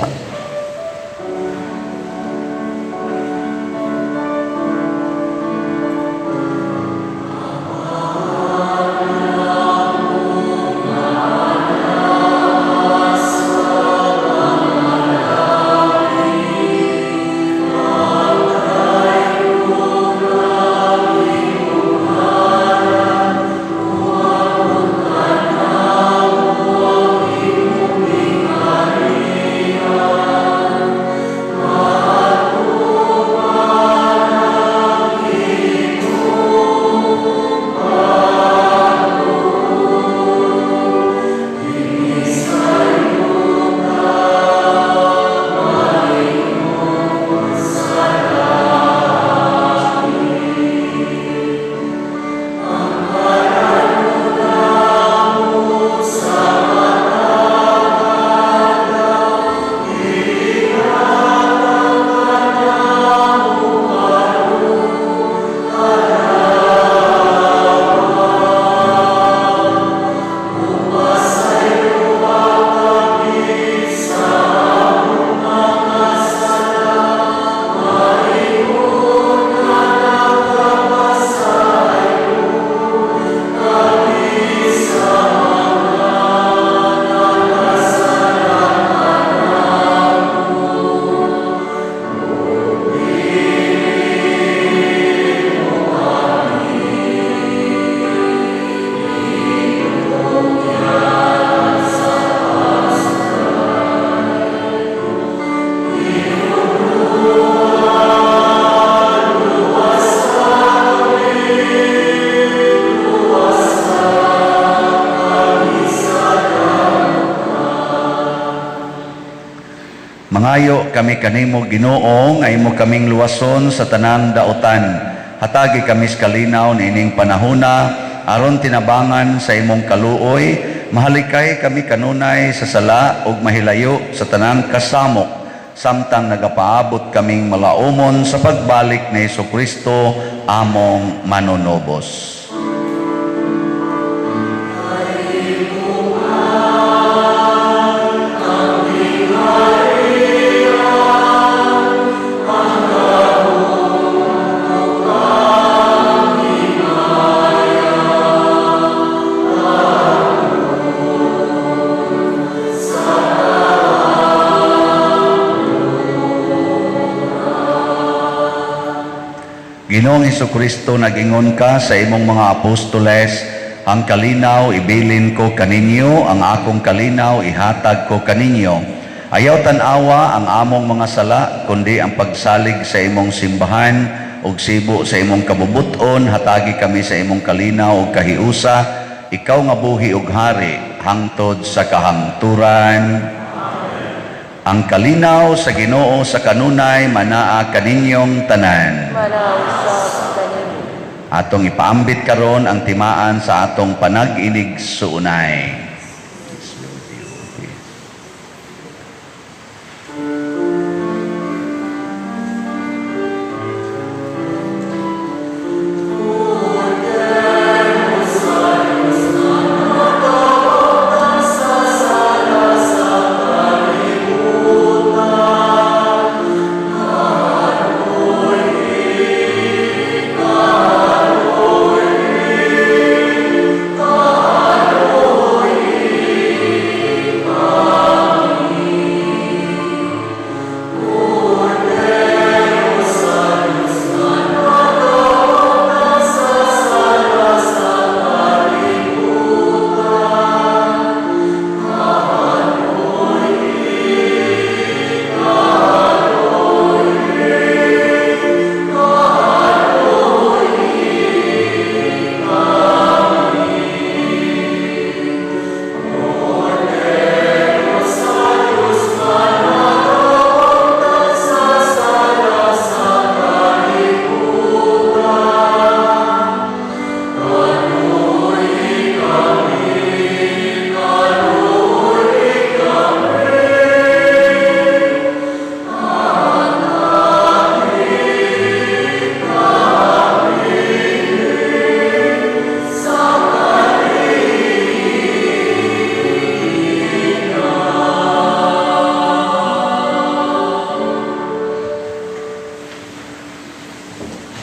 Mangayo kami kanimo Ginoo nga imo kaming luwason sa tanang dautan. Hatagi kami sa kalinaw niining panahona aron tinabangan sa imong kaluoy. Mahalikay kami kanunay sa sala ug mahilayo sa tanang kasamok samtang nagapaabot kaming malaumon sa pagbalik ni Hesukristo among manunobos. Ginoong Hesukristo, nag-ingon ka sa imong mga apostoles, ang kalinaw ibilin ko kaninyo, ang akong kalinaw ihatag ko kaninyo. Ayaw tanawa ang among mga sala, kundi ang pagsalig sa imong simbahan, ug sibo sa imong kabubuton, hatagi kami sa imong kalinaw ug kahiusa, ikaw nga buhi ug hari, hangtod sa kahangturan. Ang kalinaw sa Ginoo sa kanunay manaa kaninyong tanan. Manausap kanimo. Atong ipaambit karon ang timaan sa atong panag-inig suunay.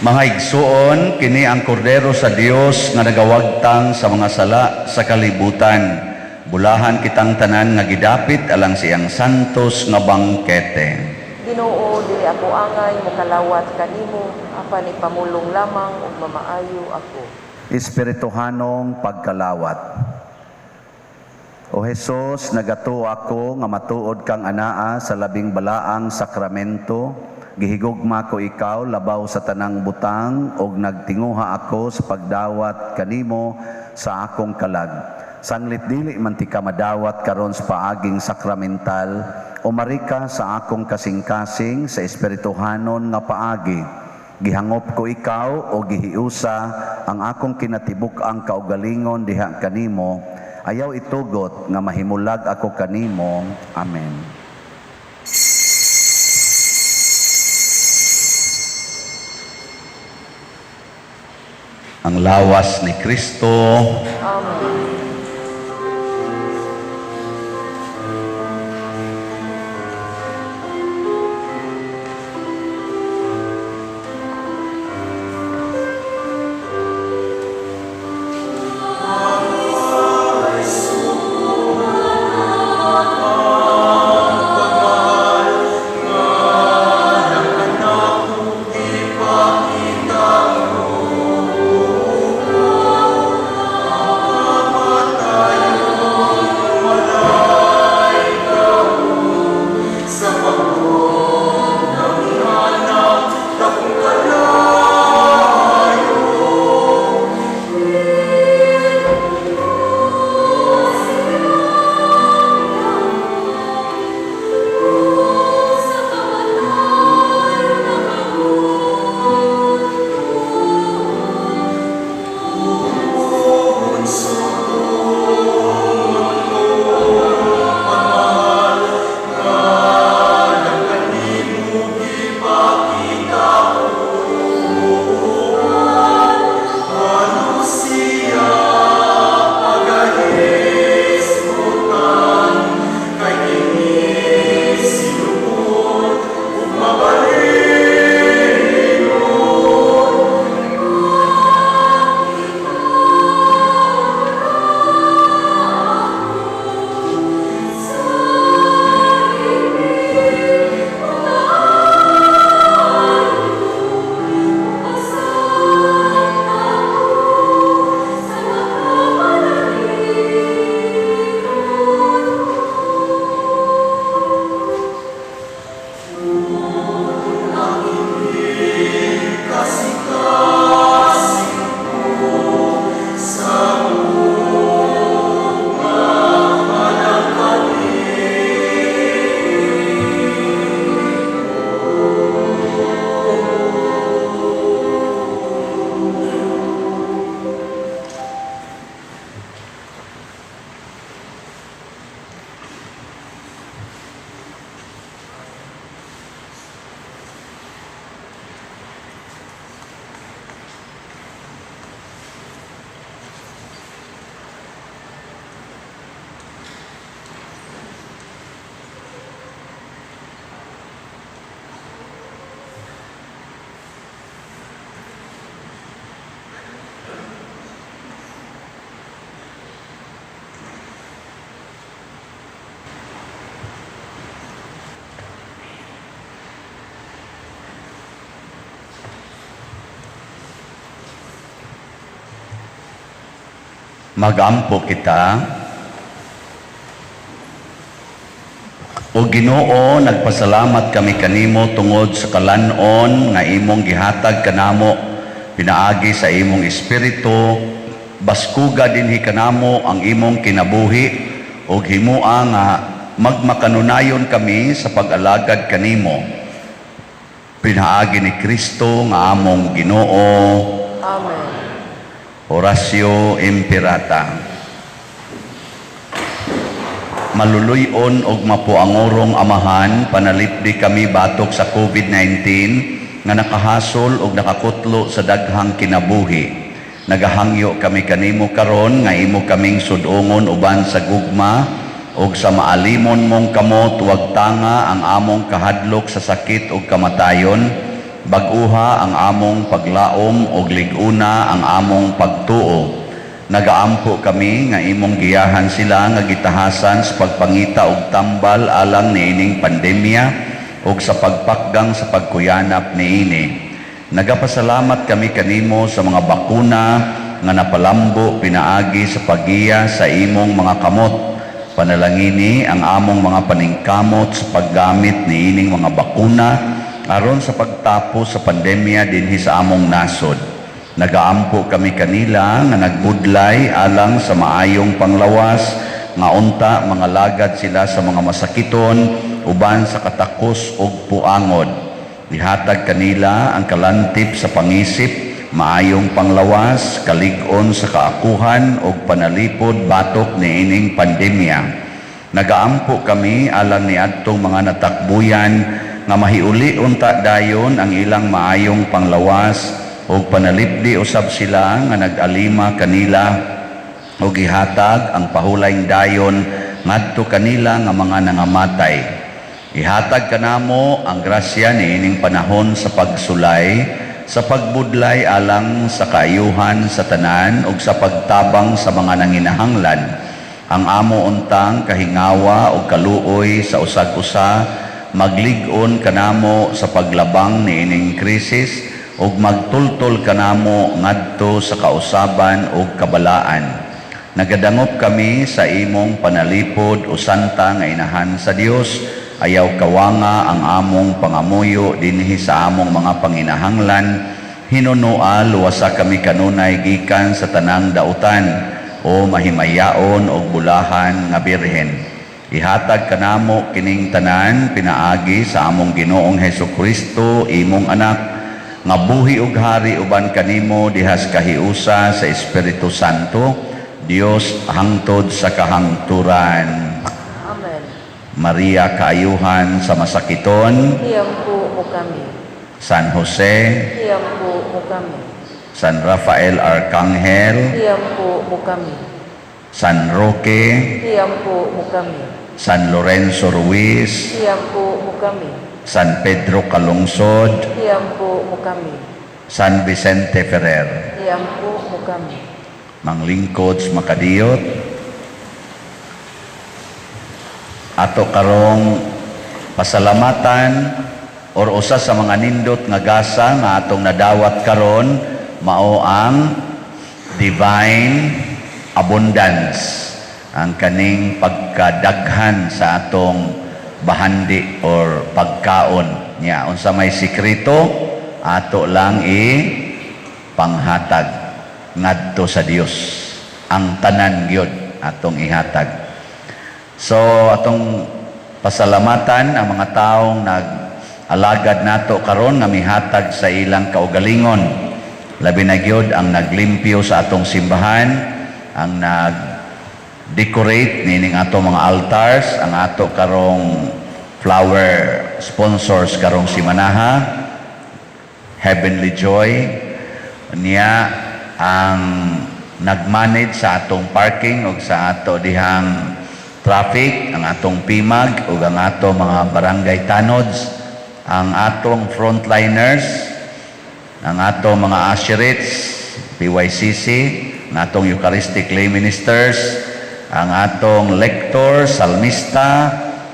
Mga igsuon, kini ang kordero sa Dios nga nagawagtang sa mga sala sa kalibutan. Bulahan kitang tanan nga gidapit alang siyang santos nga bangkete. Ginoo, dili ako angay mokalawat kanimo, apan ipamulong lamang ug mamaayo ako. Espirituhanong pagkalawat. O Jesus, nagato ako nga matuod kang anaa sa labing balaang sakramento. Gihigugma ko ikaw labaw sa tanang butang ug nagtinguha ako sa pagdawat kanimo sa akong kalag. Sanglit dili man ti ka madawat karon sa paaging sakramental, umari ka sa akong kasing-kasing sa espirituhanon nga paagi. Gihangop ko ikaw o gihiusa ang akong kinatibuk-ang kaugalingon diha kanimo. Ayaw itugot nga mahimulag ako kanimo. Amen. Ang lawas ni Kristo. Amen. Magampo kita. O Ginoo, nagpasalamat kami kanimo tungod sa kalanon nga imong gihatag kanamo pinaagi sa imong espiritu, baskuga dinhi kanamo ang imong kinabuhi o himua nga magmakanunayon kami sa pag-alagad kanimo. Pinaagi ni Kristo nga among Ginoo. Amen. Oratio Imperata. Maluluyon og mapuangorong Amahan, panalipdi kami batok sa COVID-19 nga nakahasol og nakakutlo sa daghang kinabuhi. Nagahangyo kami kanimo karon nga imo kaming sudongon uban sa gugma og sa maalimon mong kamot wag tanga ang among kahadlok sa sakit ug kamatayon, bag-uha ang among paglaom og lig-una ang among pagtuo. Nagaampo kami nga imong giyahan sila nga gitahasan sa pagpangita og tambal alang niining pandemya ug sa pagpakgang sa pagkuyanap niini. Nagapasalamat kami kanimo sa mga bakuna nga napalambo pinaagi sa pagiya sa imong mga kamot. Panalangini ang among mga paningkamot sa paggamit niining mga bakuna aron sa pagtapos sa pandemya dinhi sa among nasod. Nagaampo kami kanila nga nagbudlay alang sa maayong panglawas nga unta mga lagad sila sa mga masakiton uban sa katakos ug puangod. Ihatag kanila ang kalantip sa pangisip, maayong panglawas, kalig-on sa kaakuhan ug panalipod batok niining pandemya. Nagaampo kami alang niadtong mga natakbuyan nga mahiuli unta dayon ang ilang maayong panglawas o panalipdi usab sila nga nag-alima kanila o gihatag ang pahulayng dayon ngadto kanila nga mga nangamatay. Ihatag kanamo ang grasya niining panahon sa pagsulay, sa pagbudlay alang sa kaayuhan sa tanan ug sa pagtabang sa mga nanginahanglan. Ang amo untang kahingawa ug kaluoy sa usag-usa maglig-on kanamo sa paglabang niining krisis ug magtultol kanamo ngadto sa kausaban ug kabalaan. Nagadangop kami sa imong panalipod o santa nga inahan sa Dios, ayaw kawanga ang among pangamuyo dinhi sa among mga panginahanglan. Hinunua luwasa kami kanunay gikan sa tanang dautan o mahimayaon og bulahan nga birhen. Ihatag kanamo kining tanan pinaagi sa among Ginoong Hesukristo imong anak nga buhi ug hari uban kanimo dihas kahiusa sa Espiritu Santo, Dios hangtod sa kahangturan. Amen. Maria kaayuhan sa masakiton, Hiyampo mo kami. San Jose, Hiyampo mo kami. San Rafael Arcangel, Hiyampo mo kami. San Roque, Hiyampo mo kami. San Lorenzo Ruiz, Hiyampo mo kami. San Pedro Calungsod, Hiyampo mo kami. San Vicente Ferrer. Hiyampo mo kami. Manglingkod sa makadiyot, ato karong pasalamatan or usa sa mga nindot nga gasa nga atong nadawat karon mao ang divine abundance, ang kaning pagkadaghan sa atong bahandi or pagkaon niya. Unsa may sikreto ato lang panghatag ngadto sa Dios, ang tanan gyud atong ihatag. So atong pasalamatan ang mga taong nag-alagad nato karon nga mihatag sa ilang kaugalingon, labi na gyud ang naglimpyo sa atong simbahan, ang nag-decorate nining ato mga altars, ang ato karong flower sponsors karong simanaha, Heavenly Joy niya ang nag-manage sa atong parking ug sa ato dihang traffic, ang atong PIMAG ug ang ato mga barangay tanods, ang atong frontliners, ang ato mga usherates, PYCC, ang atong Eucharistic lay ministers, ang atong lector, salmista,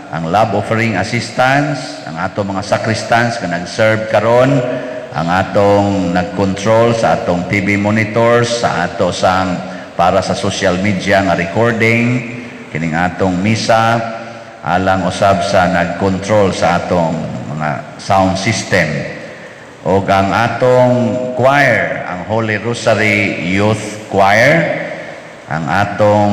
ang love offering assistants, ang atong mga sacristans nga nag-serve karon, ang atong nag-control sa atong TV monitors, sa ato sang para sa social media nga recording kining atong misa, alang usab sa nag-control sa atong mga sound system. O ang atong choir, ang Holy Rosary Youth Choir, ang atong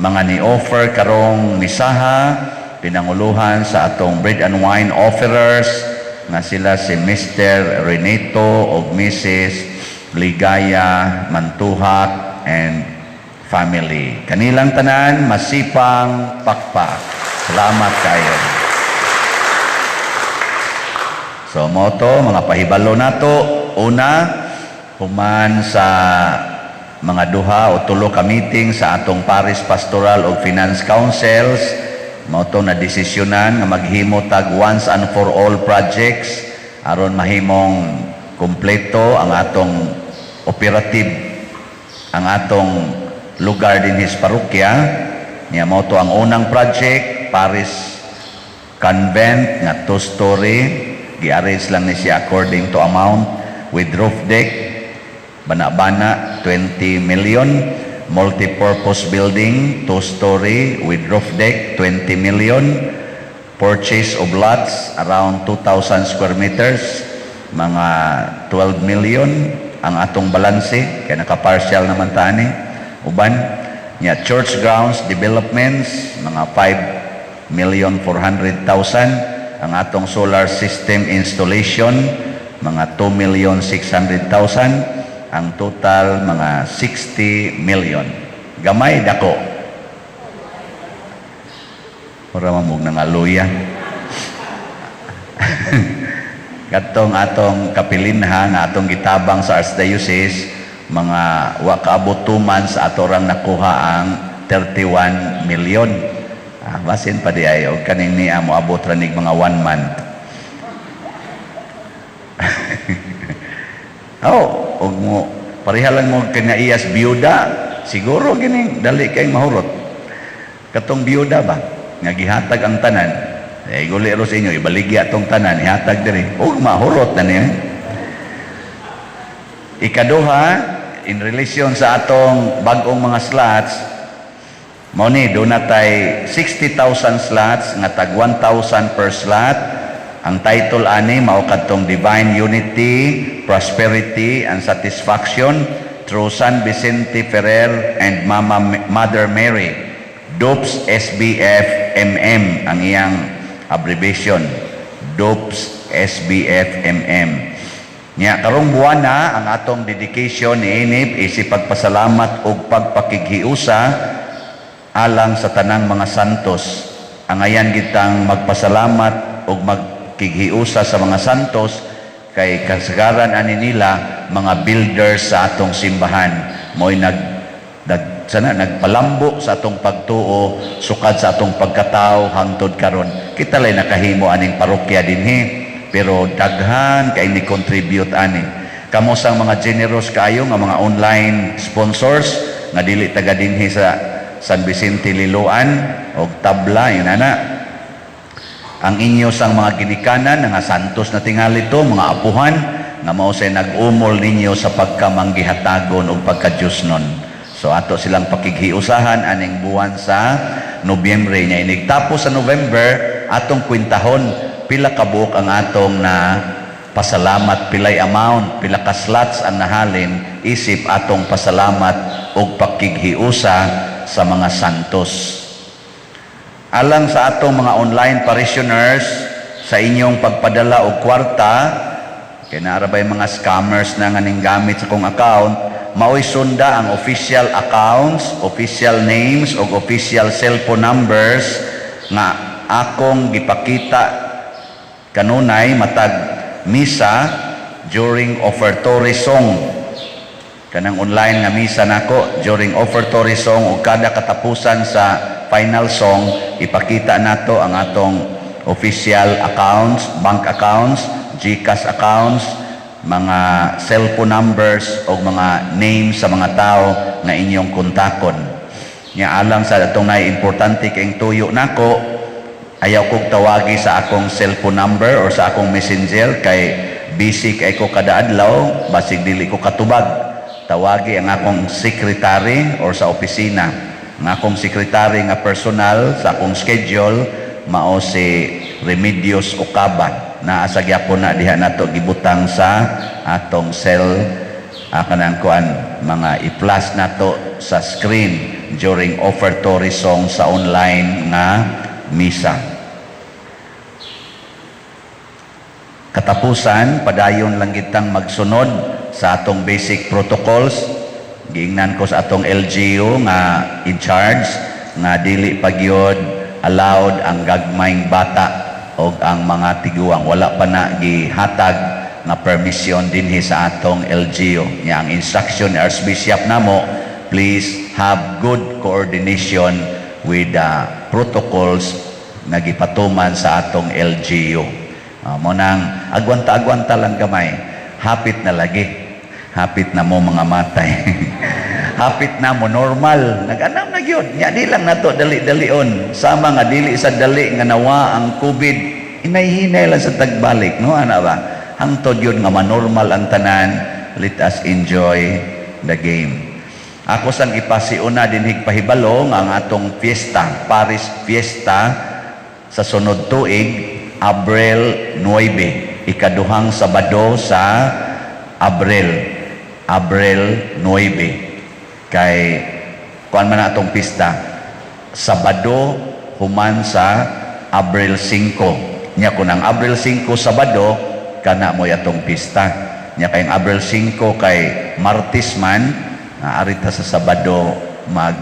mga ni-offer karong misaha, pinanguluhan sa atong bread and wine offerers, nga sila si Mr. Reneto o Mrs. Ligaya Mantuhak and family. Kanilang tanan, masipang pakpak. Salamat kayo. So, moto, mga pahibalo nato. Una, human sa mga duha o tulo ka meeting sa atong Parish Pastoral o Finance Councils, moto na desisyonan nga maghimo tag once and for all projects aron mahimong kumpleto ang atong operative, ang atong lugar din his parokya. Niya moto ang unang project, Parish Convent nga 2-story. Gi-arrange lang ni siya according to amount with roof deck, bana-bana 20 million. Multi-purpose building 2-story with roof deck 20 million. Purchase of lots around 2,000 square meters, mga 12 million ang atong balanse, kaya naka-partial naman tani. Uban nya church grounds developments, mga 5,400,000. Ang atong solar system installation, mga 2,600,000. Ang total, mga 60 million. Gamay, dako. Para mamug ng aluya. Katong atong kapilinha nga atong gitabang sa Archdiocese, mga wakaabot 2 months ato rang nakuha ang 31 million. Basin pa di ay, o kaning niya mo abot ranig mga 1 month. Og mo, pareha lang mo kinaiyas biyuda, siguro gining dali kay mahurot. Katong biyuda ba, nga gihatag ang tanan, guli ro sa inyo, ibaligya tong tanan, ihatag diri, og mahurot na niya. Ikaduha, in relation sa atong bagong mga slots, mao ni do natay 60,000 slots nga tag 1,000 per slot. Ang title ani mao kadtong Divine Unity, Prosperity and Satisfaction through San Vicente Ferrer and Mother Mary. DOPS SBF MM ang iyang abbreviation. DOPS SBF MM. Nya karong buwan na ang atong dedication ni inip isi pagpasalamat ug pagpakighiusa alang sa tanang mga santos. Ang ayan gitang magpasalamat ug magkighiusa sa mga santos kay kasagaran ani nila mga builders sa atong simbahan. Mo'y nagpalambo sa atong pagtuo sukad sa atong pagkatao hangtod karon. Kita lay nakahimo aning parokya dinhi, pero daghan kay ni contribute ani. Kamo sang mga generous kayo nga mga online sponsors nga dili taga dinhi sa San Vicente Liloan o tabla, yun ana. Ang inyo sang mga ginikanan, nga santos na tingali to, mga apuhan, nga mao say nag-umol ninyo sa pagkamanggihatagon o pagkadyusnon. So ato silang pakighiusahan aning buwan sa Nobyembre niya. Inigtapos sa November, atong kwintahon, pila ka buok ang atong na pasalamat, pilay amount, pila ka slots ang nahalin, isip atong pasalamat o pakighiusa sa mga santos. Alang sa atong mga online parishioners, sa inyong pagpadala og kwarta, kay naarabay mga scammers na nga ning gamit sa kong account, mao'y sunda ang official accounts, official names o official cellphone numbers nga akong gipakita kanunay matag misa during offertory song. Kanang online nga misa nako during offertory song o kada katapusan sa final song, ipakita nato ang atong official accounts, bank accounts, GCash accounts, mga cellphone numbers o mga names sa mga tao nga inyong kontakon. Nya alang sa atong nay importante kay tuyo nako, ayaw kog tawagi sa akong cellphone number or sa akong messenger kay busy kay ko kada adlaw, basig dili ko katubag. tawagi ang akong secretary or sa opisina. Ang akong secretary nga personal sa akong schedule mao si Remedios Ocaba na asa gyapon na diha nato gibutang sa atong cell kanang kuan mga i-flash nato sa screen during offertory song sa online nga misa. Katapusan, padayon lang kitang magsunod sa atong basic protocols. Giingnan ko sa atong LGU nga in charge nga dili pagyod allowed ang gagmayng bata o ang mga tiguang. Wala pa na gihatag nga permission dinhi sa atong LGU. Nya ang instruction ni Archbishop namo, please have good coordination with the protocols nga gipatuman sa atong LGU. Mo nang agwanta-agwanta lang gamay, hapit na lagi, hapit na mo mga matay. Hapit na mo normal, nag-anam na gyud. Nya di lang nato dali-dalion, sama nga dili sa dali nga nawa ang COVID, inay-hinay lang sa tagbalik, no ana ba? Hangtod yun nga manormal ang tanan. Let us enjoy the game. Ako sang ipasiuna dinhig pahibalo nga ang atong fiesta, Paris Fiesta sa sunod tuig, Abril 9, ikaduhang Sabado sa Abril 9. Kay kuan man atong pista, Sabado human sa Abril 5. Nya kun ang Abril 5 Sabado kana mo atong pista. Nya kay ang Abril 5 kay Martes man, arita sa Sabado mag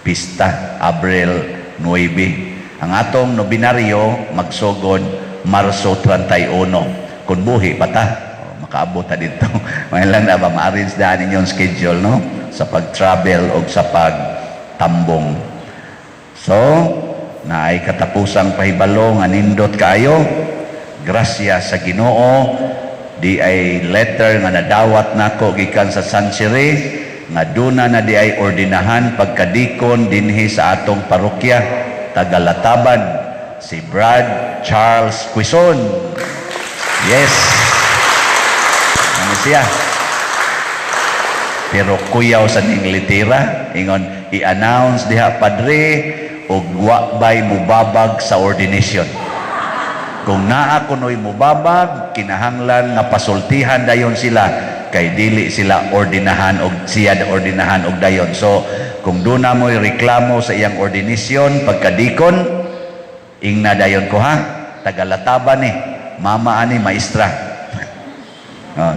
pista, Abril 9. Ang atong nobinaryo magsugod Marso 31. Kung buhi pa ta, makaabot ta dito. Mayroon na ba ma-arrange daan inyong schedule, no? Sa pag-travel o sa pag-tambong. So, naay katapusang pahibalo nga nindot kaayo. Grasya sa Ginoo. Di ay letter nga nadawat nako gikan sa San Siri nga duna na di ay ordinahan pagkadikon dinhi sa atong parokya Tagalataban, si Brad Charles Quizon. Yes. Ano siya? Pero kuyaw sa ning litera, ingon i-announce diha padre og wa bay mubabag sa ordination. Kung naa kunoy mubabag, kinahanglan nga pasultihan dayon sila kay dili sila ordinahan og siya ordinahan og dayon. So kung doon na mo'y reklamo sa iyang ordinasyon, pagkadikon, ingna dayon ko ha, Tagalataban mama ani maestra.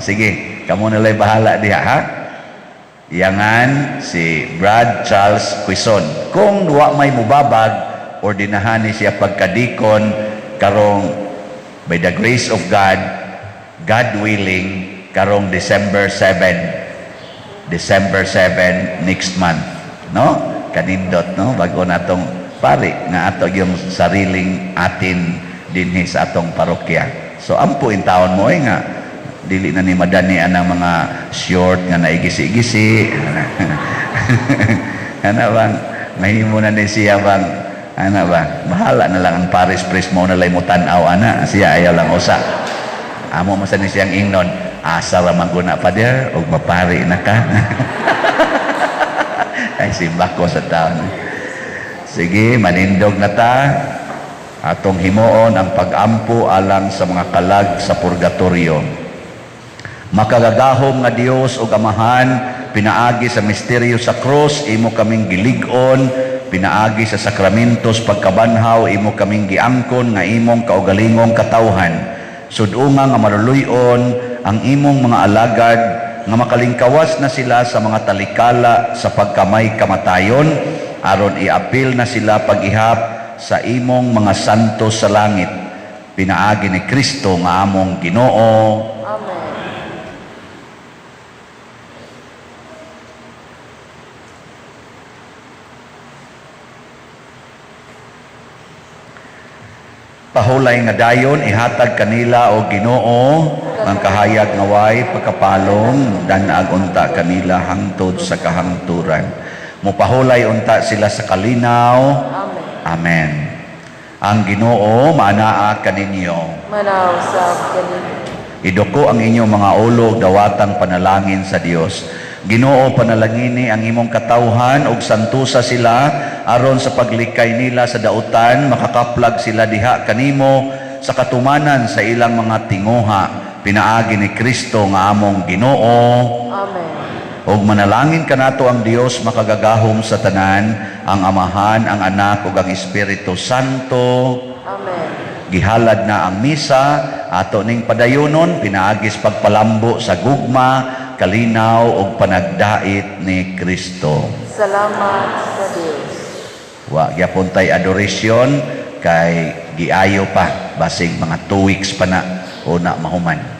Sige, kamo nalay bahala diha ha. Iyangan si Brad Charles Quizon. Kung duwa may mubabag, ordinahan ni siya pagkadikon, karong by the grace of God, God willing, karong December 7 next month. No? Kanindot, no? Bago natong pari nga ato yung sariling atin dinhi sa atong parokya. So ampo in taon mo nga dili na ni madani anang mga short nga naigisi-gisi. Ana bang mahimo na ni siya bang ana ba? Bahala na lang ang Paris Priest mo na lay mo tan-aw ana. Siya ayaw lang usa. Amo man sa ni siyang ingnon, asa ra man guna pa der og mapari na ka. Ay simba ko sa taon. Sige, manindog na ta. Atong himuon ang pag-ampo alang sa mga kalag sa purgatorio. Makagagahom nga Dios ug Amahan, pinaagi sa misteryo sa krus, imo kaming gilig-on, pinaagi sa sakramentos pagkabanhaw, imo kaming giangkon nga imong kaugalingong katawhan. Sudunga nga maluluyon ang imong mga alagad nga makalingkawas na sila sa mga talikala sa pagkamay kamatayon aron iapil na sila pag-ihap sa imong mga santos sa langit. Pinaagi ni Kristo nga among Ginoo. Amen. Pahulay nga dayon ihatag kanila o Ginoo ang kahayag nga way pagkapalong danag unta kanila hangtod sa kahangturan. Mupahulay unta sila sa kalinaw. Amen. Amen. Ang Ginoo maanaa kaninyo. Manaw sa kanino. Iduko ang inyong mga ulo dawatang panalangin sa Dios. Ginoo, panalangini ang imong katawhan ug santusa sila aron sa paglikay nila sa dautan, makakaplag sila diha kanimo sa katumanan sa ilang mga tinguha. Pinaagi ni Kristo nga among Ginoo. Amen. Og manalangin kanato ang Dios makagagahom sa tanan, ang Amahan, ang Anak ug ang Espiritu Santo. Amen. Gihalad na ang misa, ato ning padayonon, pinaagis pagpalambo sa gugma, kalinaw ug panagdait ni Kristo. Salamat sa Dios. Wa gyapon tay adorasyon kay giayo pa basig mga 2 weeks pa na una mahuman.